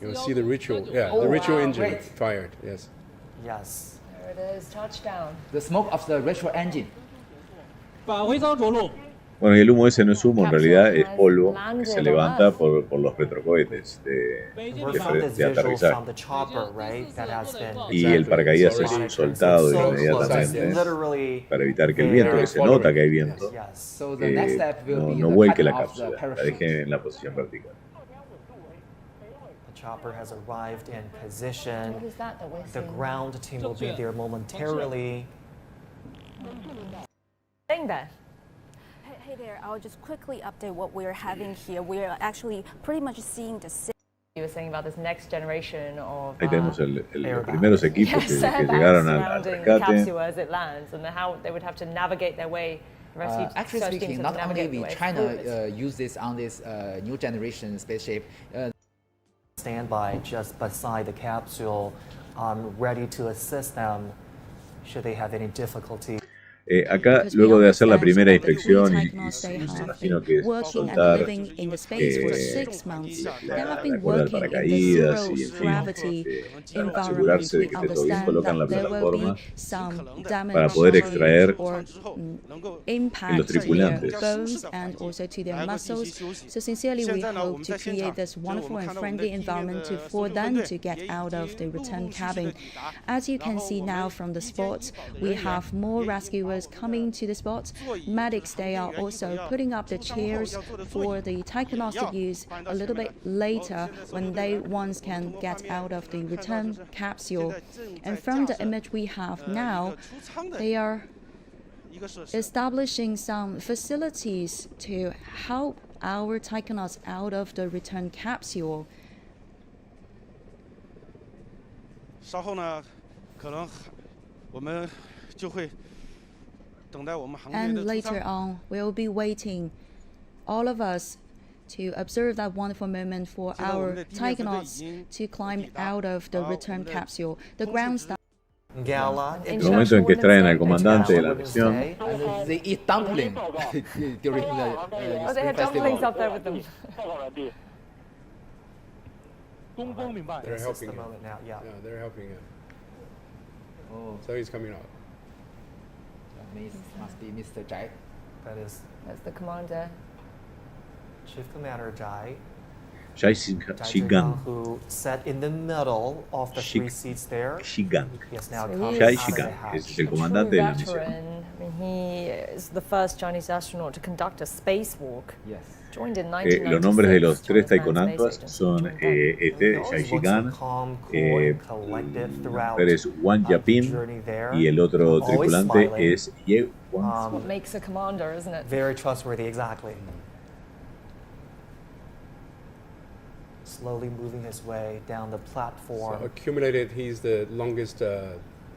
S7: You'll see the ritual. Yeah, the ritual engine fired. Yes.
S10: Yes.
S8: There it is, touchdown.
S9: The smoke of the ritual engine.
S3: 返回舱着陆。
S4: Bueno, y el humo ese no es humo, en realidad es polvo que se levanta por los retrocohetes de aterrizaje. Y el paracaídas es soltado inmediatamente para evitar que el viento, que se nota que hay viento, no vuelque la cápsula, la deje en la posición vertical.
S10: Chopper has arrived in position. The ground team will be there momentarily.
S8: TIENDA.
S11: Hey there, I'll just quickly update what we're having here. We're actually pretty much seeing the
S8: You were saying about this next generation of
S4: Ahí tenemos los primeros equipos que llegaron al rescate.
S8: As it lands and how they would have to navigate their way.
S9: Actually speaking, not only will China use this on this new generation spaceship.
S10: Stand by just beside the capsule, ready to assist them should they have any difficulty.
S4: Acá, luego de hacer la primera inspección y me imagino que soltar la cuerda de paracaídas y asegurarse de que esté todo bien, colocan la plataforma para poder extraer los tripulantes.
S6: So sincerely we hope to create this wonderful and friendly environment for them to get out of the return cabin. As you can see now from the spot, we have more rescuers was coming to the spot. Medics, they are also putting up the chairs for the taikonauts to use a little bit later when they once can get out of the return capsule. And from the image we have now, they are establishing some facilities to help our taikonauts out of the return capsule. And later on, we'll be waiting, all of us, to observe that wonderful moment for our taikonauts to climb out of the return capsule. The ground staff.
S4: El momento en que extraen al comandante de la misión.
S9: They eat dumpling during the
S8: they had dumplings up there with them.
S7: They're helping him.
S10: Now, yeah.
S7: Yeah, they're helping him.
S9: Oh,
S7: So he's coming out.
S9: must be Mr. Zhai.
S8: That's the commander.
S10: Chief Commander Jai.
S4: Jai Shigan.
S10: Who sat in the middle of the three seats there.
S4: Shigan.
S10: He has now
S8: So
S10: come
S4: Jai
S10: out of the
S4: Shigan
S10: hatch.
S4: es el comandante de la misión.
S8: Veteran. I mean, he is the first Chinese astronaut to conduct a spacewalk.
S9: Yes.
S8: Joined in
S4: Los nombres de los 3
S8: Chinese manned
S4: taikonautas
S8: space
S4: son
S8: agency.
S4: Jai Shigan,
S10: Calm, cool, and collected
S4: el
S10: throughout
S4: nombre es Wang
S10: the
S4: Yaping
S10: journey there.
S4: y el otro
S10: Always
S4: tripulante
S10: smiling.
S4: es Ye Wang.
S8: That's what makes a commander, isn't it?
S10: Very trustworthy, exactly. Slowly moving his way down the platform.
S7: So accumulated, he's the longest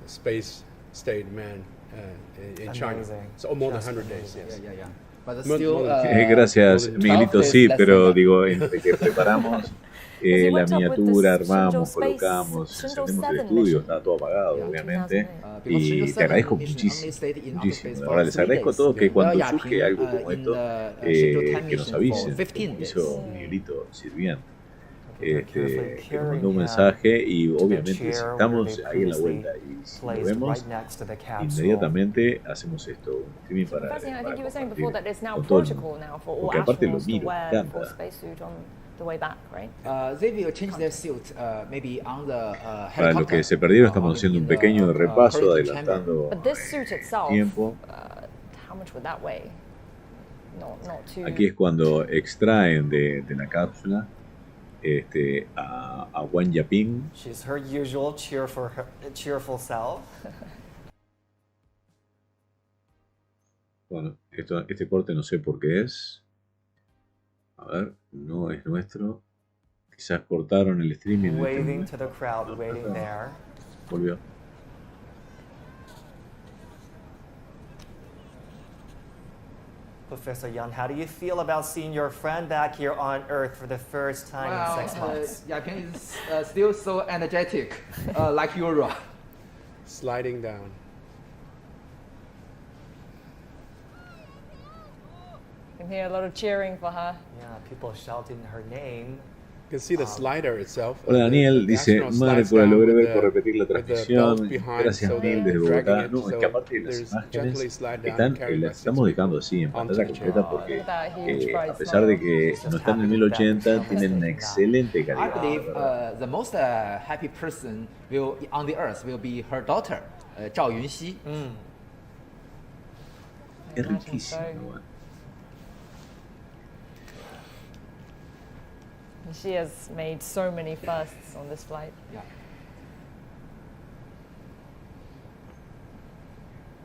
S7: space stayed man in China.
S10: Amazing.
S7: So more than
S10: Just
S7: 100 days,
S10: amazing.
S7: yes.
S9: Yeah. But
S7: More-
S9: still,
S7: more than-
S4: Gracias, Miguelito. Sí, pero digo,
S9: digo,
S4: entre que preparamos la miniatura, armamos, colocamos, encendemos el estudio, está todo apagado, obviamente. Y te agradezco muchísimo, muchísimo. De verdad, les agradezco a todos que cuando surge algo como esto, que nos avisen, como hizo Miguelito sirviendo. Que nos mandó un mensaje y obviamente si estamos ahí en la vuelta y si lo vemos, inmediatamente hacemos esto, un streaming para
S8: I think you were saying
S4: compartir
S8: before that it's now
S4: con todo el
S8: protocol
S4: mundo.
S8: now for all
S4: Porque aparte lo
S8: astronauts to
S4: miro, me
S8: wear full
S4: encanta.
S8: spacesuit on the way back, right?
S9: They will change their suit, maybe on the
S4: Para los que se perdieron, estamos haciendo un pequeño repaso, adelantando
S8: But this suit itself,
S4: tiempo.
S8: how much would that weigh? Not too.
S4: Aquí es cuando extraen de la cápsula a Wang Yaping.
S10: She's her usual cheerful self.
S4: Bueno, este corte no sé por qué es. A ver, no es nuestro. Quizás cortaron el streaming.
S10: Waving to the crowd, waiting there.
S4: Volvió.
S10: Professor Yan, how do you feel about seeing your friend back here on Earth for the first time in 6 months?
S9: Yaping is still so energetic, like Euro.
S7: Sliding down.
S8: You can hear a lot of cheering for her.
S10: Yeah, people shouting her name.
S7: You can see the slider itself.
S4: Hola Daniel,
S7: The
S4: dice,
S7: astronaut
S4: madre
S7: slides
S4: por
S7: down
S4: logré
S7: with
S4: ver por
S7: the-
S4: repetir la
S7: with the
S4: transmisión.
S7: belt behind,
S4: Gracias
S7: so
S4: Neil
S7: they're
S4: desde
S7: dragging
S4: Bogotá.
S7: it,
S4: No, es
S7: so
S4: que aparte las
S7: there's gently
S4: imágenes
S7: slide down,
S4: están,
S7: carried by
S4: las estamos
S7: 6
S4: dejando así en pantalla
S7: onto the
S4: completa
S7: chair.
S4: porque
S8: That huge bright
S4: a pesar de que
S10: smile.
S4: no están en 1080 tienen una excelente
S9: I
S4: calidad.
S9: believe
S4: ¿verdad?
S9: the most happy person on the earth will be her daughter, Zhao Yunxi.
S4: Es riquísimo. ¿no?
S8: She has made so many firsts on this flight.
S9: Yeah.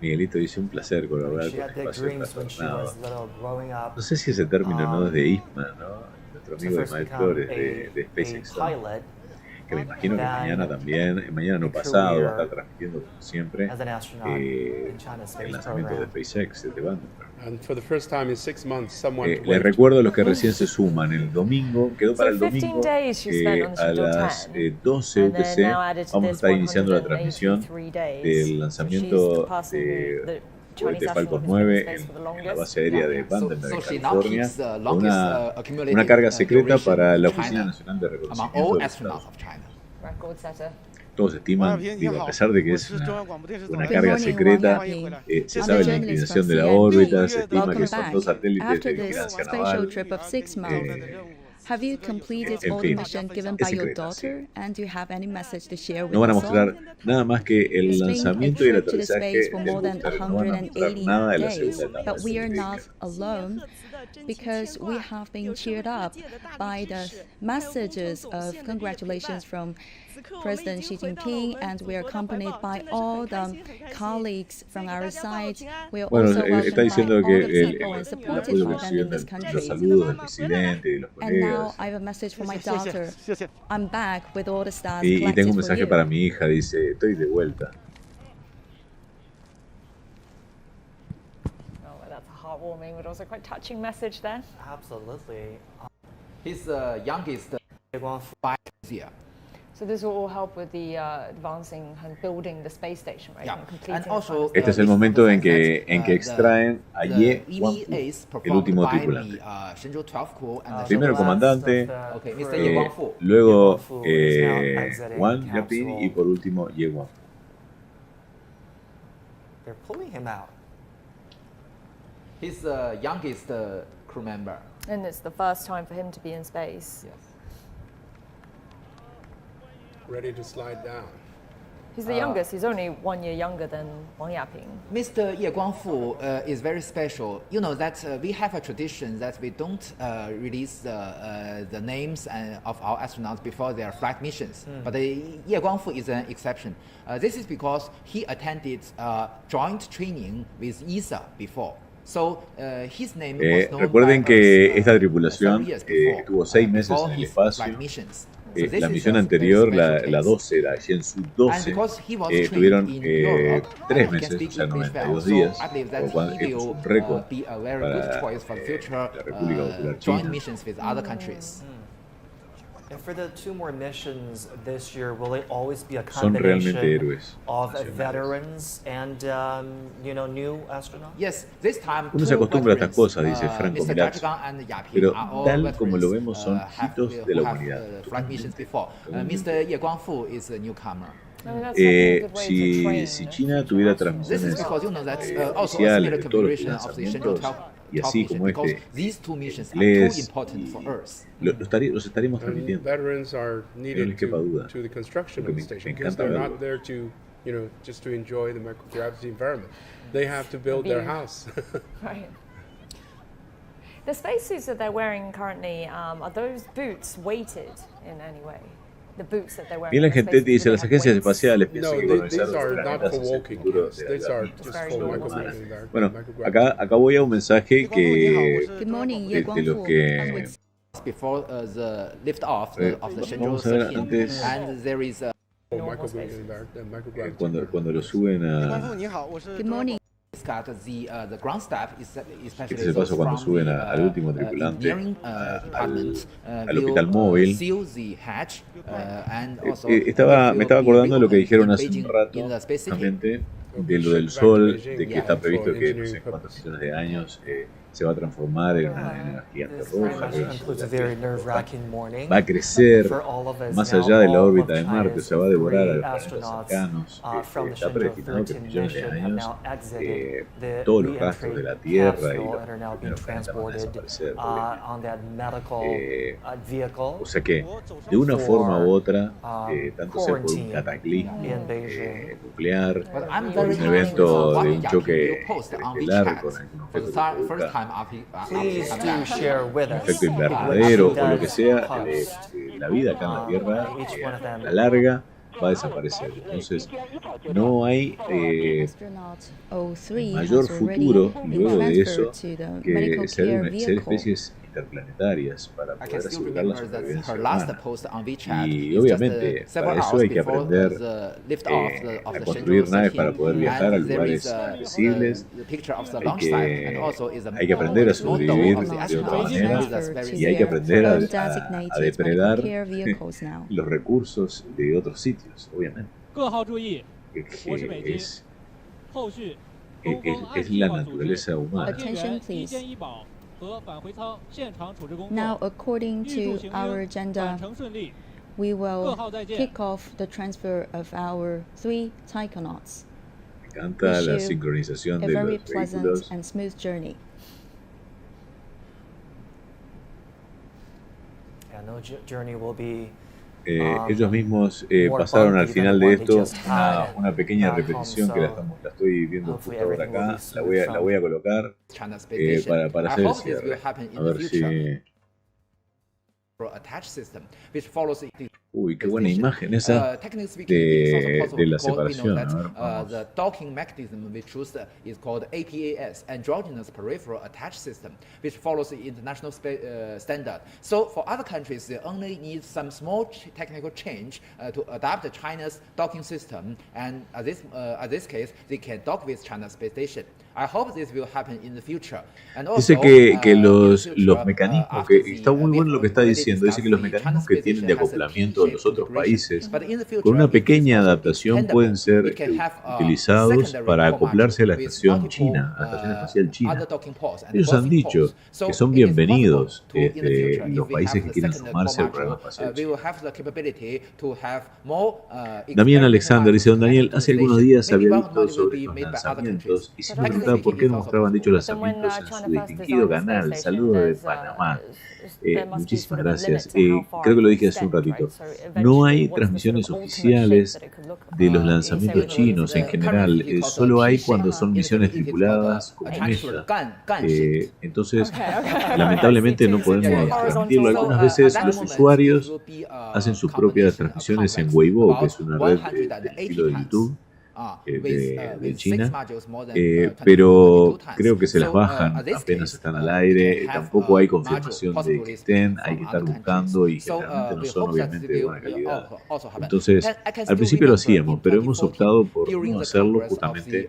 S4: Miguelito dice un placer colaborar
S10: She
S4: con
S10: had big
S4: Espacio
S10: dreams when she
S4: Trastornado.
S10: was little, growing up.
S4: No sé si ese término no es de Isma, ¿no? Nuestro
S10: To
S4: amigo de
S10: first
S4: Ismael
S10: become
S4: Flores
S10: a
S4: de SpaceX, ¿no?
S10: pilot
S4: Que me imagino que
S10: Then
S4: mañana también, mañana no
S10: a
S4: pasado, va a
S10: career
S4: estar transmitiendo como siempre
S10: as an astronaut in China's
S4: el
S10: space
S4: lanzamiento de
S10: program.
S4: SpaceX de Vandenberg.
S7: And for the first time in 6 months, someone
S4: Les
S7: waved.
S4: recuerdo a los que recién se suman, el domingo, quedó para el
S8: So 15
S4: domingo
S8: days she spent on
S4: a
S8: Shenzhou
S4: las
S8: 10,
S4: 12
S8: and then
S4: UTC,
S8: now added to
S4: vamos a
S8: this
S4: estar iniciando la transmisión
S8: 183 days.
S4: del
S8: So she's
S4: lanzamiento
S8: the person who- the
S4: cohete
S8: Chinese
S4: Falcon
S8: astronaut
S4: 9
S8: who's been in space for the
S4: en la
S8: longest.
S4: base aérea de Vandenberg,
S9: So
S4: en
S9: she now
S4: California,
S9: keeps the
S4: con
S9: longest
S4: una
S9: accumulated
S4: carga secreta
S9: duration
S4: para la
S9: in
S4: Oficina
S9: China
S4: Nacional de
S9: among
S4: Reconocimiento
S9: all
S4: de
S9: astronauts
S4: Estados.
S9: of China.
S8: Record setter.
S4: Todos estiman, digo, a pesar de que es una carga secreta, se sabe la inclinación de la órbita, se estima que son 2 satélites
S6: After
S4: de
S6: this
S4: vigilancia
S6: special
S4: naval.
S6: trip of 6 months, Have you completed all the mission given by your daughter? And do you have any message to share with
S4: No van a
S6: us
S4: mostrar
S6: all?
S4: nada más que el
S6: It's been a
S4: lanzamiento y el
S6: trip to the
S4: aterrizaje
S6: space for
S4: del
S6: more than
S4: booster. No van a mostrar
S6: 180
S4: nada de la
S6: days,
S4: segunda etapa.
S6: but we are not alone because we have been cheered up by the messages of congratulations from President Xi Jinping, and we are accompanied by all the colleagues from our side. We are
S4: Bueno,
S6: also
S4: está
S6: welcomed by
S4: diciendo
S6: all
S4: que
S6: the people and supported
S4: apoyo
S6: by
S4: que
S6: them in
S4: reciben
S6: this
S4: los
S6: country.
S4: saludos del presidente y de los
S6: And now
S4: colegas.
S6: I have a message for my daughter. I'm back with all the stars
S4: Y tengo un
S6: collected for
S4: mensaje
S6: you.
S4: para mi hija, dice, estoy de vuelta.
S8: Oh, well, that's a heartwarming but also quite touching message then.
S10: Absolutely.
S9: His youngest by year.
S8: So this will all help with the advancing and building the space station, right?
S9: Yeah.
S8: And completing
S9: And
S8: the
S9: also,
S8: final
S4: Este es el momento en que extraen a Ye Guangfu, el último tripulante. Primero el comandante,
S9: Okay, Mr. Ye Guangfu.
S4: luego
S10: is now
S4: Wang
S10: exiting
S4: Yaping
S10: capsule.
S4: y por último Ye Guangfu.
S10: They're pulling him out.
S9: His youngest crew member.
S8: And it's the first time for him to be in space.
S9: Yes.
S7: Ready to slide down.
S8: He's the youngest. He's only 1 year younger than Wang Yaping.
S9: Mr. Ye Guangfu is very special. You know that we have a tradition that we don't release the names of our astronauts before their flight missions. But Ye Guangfu is an exception. This is because he attended joint training with ESA before. So, his name was known
S4: Recuerden
S9: by
S4: que
S9: us,
S4: esta tripulación
S9: several years before,
S4: estuvo 6 meses
S9: before
S4: en el
S9: his
S4: espacio.
S9: flight missions. So this
S4: La
S9: is
S4: misión
S9: a
S4: anterior,
S9: very special
S4: la
S9: case.
S4: 12, la Shenzhou-13,
S9: Because he was
S4: tuvieron
S9: trained in Europe,
S4: 3
S9: he can
S4: meses,
S9: speak
S4: o sea,
S9: English well.
S4: 92 días,
S9: So I believe
S4: por
S9: that
S4: lo cual
S9: he
S4: esto es
S9: will
S4: un récord
S9: be a very
S4: para
S9: good choice for future
S4: la República Popular
S9: joint
S4: China.
S9: missions with other countries.
S10: And for the 2 more missions this year, will it always be a
S4: Son realmente
S10: combination
S4: héroes
S10: of
S4: nacionales.
S10: veterans and new astronauts?
S9: Yes, this time
S4: Uno se
S9: two
S4: acostumbra a estas
S9: veterans,
S4: cosas, dice Franco
S9: Mr.
S4: Milazzo,
S9: Zhang and Yaping
S4: pero
S9: are all
S4: tal como lo
S9: veterans,
S4: vemos son hitos de la humanidad.
S9: flight missions before. Mr. Ye Guangfu is a newcomer.
S8: I mean, that's definitely a good way to train
S4: Si China tuviera
S9: This is
S4: transmisiones
S9: because you know that also a
S4: oficiales
S9: similar
S4: de todos los
S9: configuration of the
S4: lanzamientos,
S9: Shenzhou-12
S4: y así
S9: mission,
S4: como
S9: because
S4: este
S9: these two missions are
S4: inglés
S9: too important for Earth.
S4: los estaríamos
S7: And
S4: transmitiendo.
S7: veterans are
S4: Que no
S7: needed
S4: les quepa duda.
S7: to the construction
S4: Porque
S7: of the
S4: me
S7: station
S4: encanta
S7: because they're
S4: verlo.
S7: not there to, just to enjoy the microgravity environment. They have to build their
S8: View.
S7: house.
S8: Right. The spacesuits that they're wearing currently, are those boots weighted in any way? The boots that they're wearing.
S4: Bien, la
S8: in
S4: gente
S8: space,
S4: dice,
S8: do they
S4: las
S8: have
S4: agencias
S8: weights?
S4: espaciales
S7: No,
S4: piensan que
S7: these
S4: colonizaron
S7: are
S4: los
S7: not
S4: planetas
S7: for
S4: es el
S7: walking.
S4: futuro
S7: Yes,
S4: de
S7: these
S4: la
S7: are
S4: vida
S7: just
S8: Very
S7: for
S8: normal.
S7: microgravity.
S4: Bueno,
S7: microgravity.
S4: acá voy a un mensaje que
S6: Good morning, Ye
S4: de los
S6: Guangfu.
S4: que
S9: Before the lift off of the
S4: vamos a ver
S9: Shenzhou-13,
S4: antes
S9: and there is a
S7: Microgravity.
S4: cuando lo suben a
S6: Good morning.
S9: got the ground staff, especially
S4: este es el paso
S9: those
S4: cuando
S9: from
S4: suben
S9: the,
S4: al último tripulante
S9: engineering department,
S4: al hospital móvil.
S9: seal the hatch, and also
S4: Me estaba acordando de lo que dijeron hace
S9: Beijing
S4: un rato,
S9: in the Pacific.
S4: justamente, de lo del Sol, de que está previsto que no sé cuántos millones de años se va a transformar en una gigante
S10: This very
S4: roja,
S10: much
S4: que
S10: concludes a very nerve-wracking morning
S4: va a crecer
S10: for all of us
S4: más
S10: now,
S4: allá de la
S10: all
S4: órbita
S10: of
S4: de Marte, o
S10: China's
S4: sea, va a devorar a
S10: 3
S4: los planetas
S10: astronauts
S4: cercanos,
S10: from the
S4: está predestinado que
S10: Shenzhou-13
S4: millones de
S10: mission have
S4: años
S10: now exited the
S4: todos los rastros de la Tierra y
S10: capsule
S4: los
S10: and are now being
S4: primeros planetas van a
S10: transported
S4: desaparecer.
S10: on that medical vehicle.
S4: O sea que, de una forma u otra, tanto sea por un
S10: quarantine
S4: cataclismo
S10: in Beijing.
S4: nuclear,
S9: But I'm
S4: por
S9: very
S4: un evento
S9: happy
S4: de
S9: with
S4: un
S9: what
S4: choque
S9: Yaping post on
S4: estelar
S9: WeChat
S4: con algún
S9: for the
S4: objeto que
S9: first
S4: provoca
S9: time after
S10: Please
S9: coming
S10: do
S9: back.
S10: share with
S4: un
S10: us
S4: efecto
S10: what
S4: invernadero
S10: she
S4: o lo que
S10: does
S4: sea,
S10: post.
S4: la vida acá en la Tierra,
S10: Each one of them.
S4: a la larga, va a desaparecer. Entonces, no hay
S6: Astronaut 03
S4: mayor
S6: has already
S4: futuro
S6: been
S4: luego de
S6: transferred
S4: eso
S6: to the
S4: que
S6: medical
S4: ser
S6: care
S4: ser
S6: vehicle.
S4: especies interplanetarias para
S9: I can
S4: poder
S9: still
S4: asegurar la
S9: remember that
S4: supervivencia
S9: her last
S4: humana.
S9: post on WeChat
S4: Y
S9: is
S4: obviamente,
S9: just several
S4: para eso
S9: hours
S4: hay que
S9: before
S4: aprender
S9: the lift off of
S4: a
S9: the
S4: construir naves
S9: Shenzhou-13,
S4: para poder viajar a
S9: and there
S4: lugares
S9: is
S4: accesibles.
S9: the picture of the
S4: Hay
S9: launch
S4: que-
S9: site, and also is
S4: hay que aprender a
S9: motto
S4: sobrevivir
S9: of the
S4: de otra
S9: astronauts,
S4: manera,
S9: and that's very
S4: y hay que aprender a
S6: designated
S4: depredar
S6: medical care vehicles now.
S4: los recursos de otros sitios, obviamente.
S3: 各号注意，我是北京。
S4: Es,
S3: 后续，东风按
S4: es
S3: 计
S4: la
S3: 划组织
S4: naturaleza humana.
S3: 航天
S6: Attention,
S3: 员
S6: please.
S3: 一监一保和返回舱现场处置工
S6: Now,
S3: 作
S6: according
S3: 预祝
S6: to
S3: 行
S6: our
S3: 鹰
S6: agenda,
S3: 返程顺利。
S6: we
S3: 各
S6: will
S3: 号再见。
S6: kick off the transfer of our 3 taikonauts.
S4: Me encanta la
S6: Wish you
S4: sincronización
S6: A
S4: de
S6: very
S4: los
S6: pleasant
S4: vehículos.
S6: and smooth journey.
S4: ellos mismos pasaron al final de esto una pequeña repetición que la estoy viendo justo ahora acá. La voy a colocar para hacer el cierre. A ver si... Uy, qué buena imagen esa de la separación. A ver, vamos.
S9: The docking mechanism we choose is called APAS, Androgynous Peripheral Attach System, which follows the international standard. So for other countries, they only need some small technical change to adapt China's docking system, and at this case, they can dock with China's space station. I hope this will happen in the future. And also,
S4: dice que los mecanismos, que está muy bueno lo que está diciendo, dice que los mecanismos que tienen de acoplamiento de los otros países, con una pequeña adaptación pueden ser utilizados para acoplarse a la estación china, a la estación espacial china. Ellos han dicho que son bienvenidos los países que quieran sumarse al programa espacial chino. Damián Alexander dice, don Daniel, hace algunos días había visto sobre los lanzamientos y siempre me preguntaba por qué no mostraban dichos lanzamientos en su distinguido canal. Saludos de Panamá. Muchísimas gracias. Creo que lo dije hace un ratito. No hay transmisiones oficiales de los lanzamientos chinos en general. Solo hay cuando son misiones tripuladas como esta. Entonces, lamentablemente no podemos transmitirlo. Algunas veces los usuarios hacen sus propias transmisiones en Weibo, que es una red del estilo de YouTube. De China, pero creo que se las bajan apenas están al aire. Tampoco hay confirmación de que estén, hay que estar buscando y generalmente no son obviamente de buena calidad. Entonces, al principio lo hacíamos, pero hemos optado por no hacerlo justamente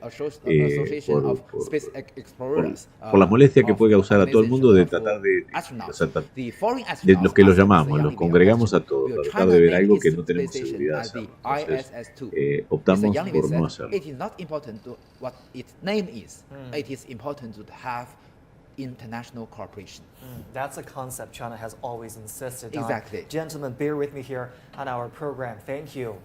S4: por la molestia que puede causar a todo el mundo de tratar de los que los llamamos, los congregamos a todos, para tratar de ver algo que no tenemos seguridad de hacerlo. Entonces, optamos por no hacerlo.
S9: It is not important to what its name is. It is important to have international cooperation.
S10: That's a concept China has always insisted
S9: exactly.
S10: on. Gentlemen, bear with me here on our program. Thank you.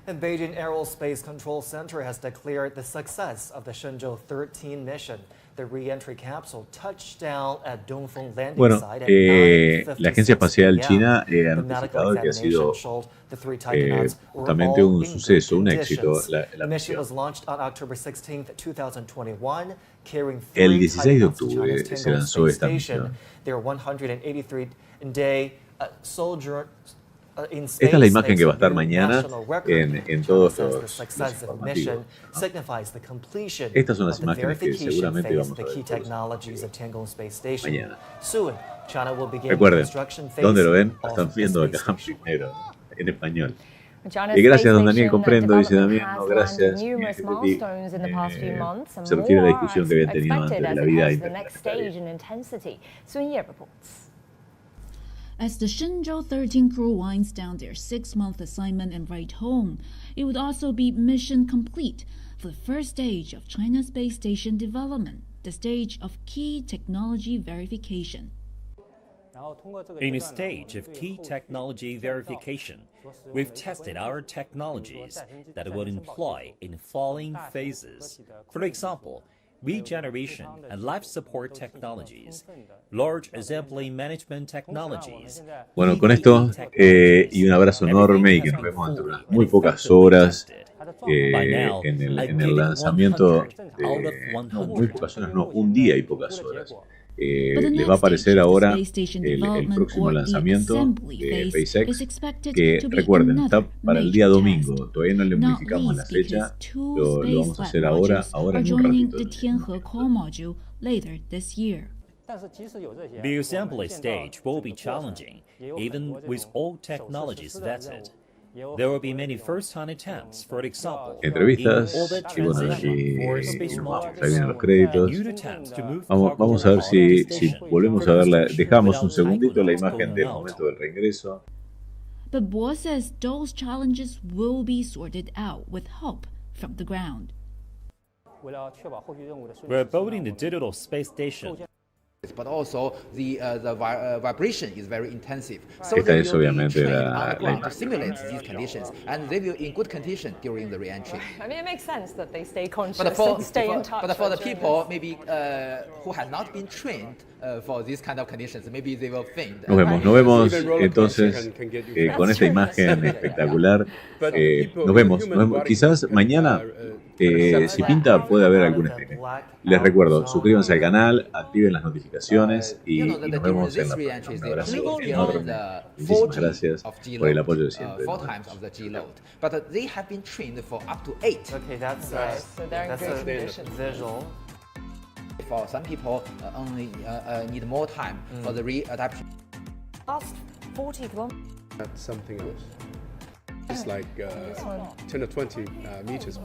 S10: The Beijing Aerospace Control Center has declared the success of the Shenzhou-13 mission. The re-entry capsule touched down at Dongfeng landing site at 9:57
S4: la Agencia Espacial China ha notificado que ha sido justamente un suceso, un éxito la misión. El 16 de octubre se lanzó esta misión. Esta es la imagen que va a estar mañana en todos los informativos, ¿no? Estas son las imágenes que seguramente vamos a ver mañana. Recuerden, ¿dónde lo ven? Lo están viendo acá primero, en español. Y gracias, don Daniel, comprendo, dice Damián, no, gracias. Se refiere a la discusión que habían tenido antes de la vida interplanetaria.
S12: As the Shenzhou-13 crew winds down their 6-month assignment and ride home, it would also be mission complete for the first stage of China's space station development, the stage of key technology verification.
S13: In a stage of key technology verification, we've tested our technologies that will employ in following phases. For example, regeneration and life support technologies, large assembly management technologies.
S4: Bueno, con esto y un abrazo enorme y que nos vemos dentro de unas muy pocas horas en el lanzamiento no, muy pocas horas, no, un día y pocas horas. Les va a aparecer ahora el próximo lanzamiento de SpaceX, que recuerden, está para el día domingo, todavía no le modificamos la fecha, lo vamos a hacer ahora en un ratito.
S13: The assembly stage will be challenging, even with all technologies vetted. There will be many first-time attempts, for example,
S4: entrevistas, y bueno, aquí vamos, ahí vienen los créditos. Vamos a ver si volvemos a verla. Dejamos un segundito la imagen del momento del reingreso.
S12: But Bo says those challenges will be sorted out with help from the ground.
S13: We're building the digital space station.
S9: accurate, but also the vibration is very intensive. So
S4: Esta
S9: they
S4: es
S9: will be
S4: obviamente
S9: trained
S4: la
S9: on the ground to
S4: imagen.
S9: simulate these conditions, and they will in good condition during the re-entry.
S8: I mean, it makes sense that they stay conscious
S9: But for,
S8: and stay in touch.
S9: but for the
S8: during
S9: people
S8: this.
S9: maybe who have not been trained for these kind of conditions, maybe they will faint.
S4: Nos vemos entonces con esta imagen espectacular. Nos vemos. Quizás mañana, si pinta, puede haber algún streaming. Les recuerdo, suscríbanse al canal, activen las notificaciones y nos vemos en la próxima. Un abrazo enorme. Muchísimas gracias por el apoyo de siempre.
S9: But they have been trained for up to 8.
S10: Okay, that's
S8: so they're in good condition.
S10: Visual.
S9: For some people, only need more time for the readaptation.
S8: Last 40 kilometers.
S7: That's something else. It's like 10 or 20 meters.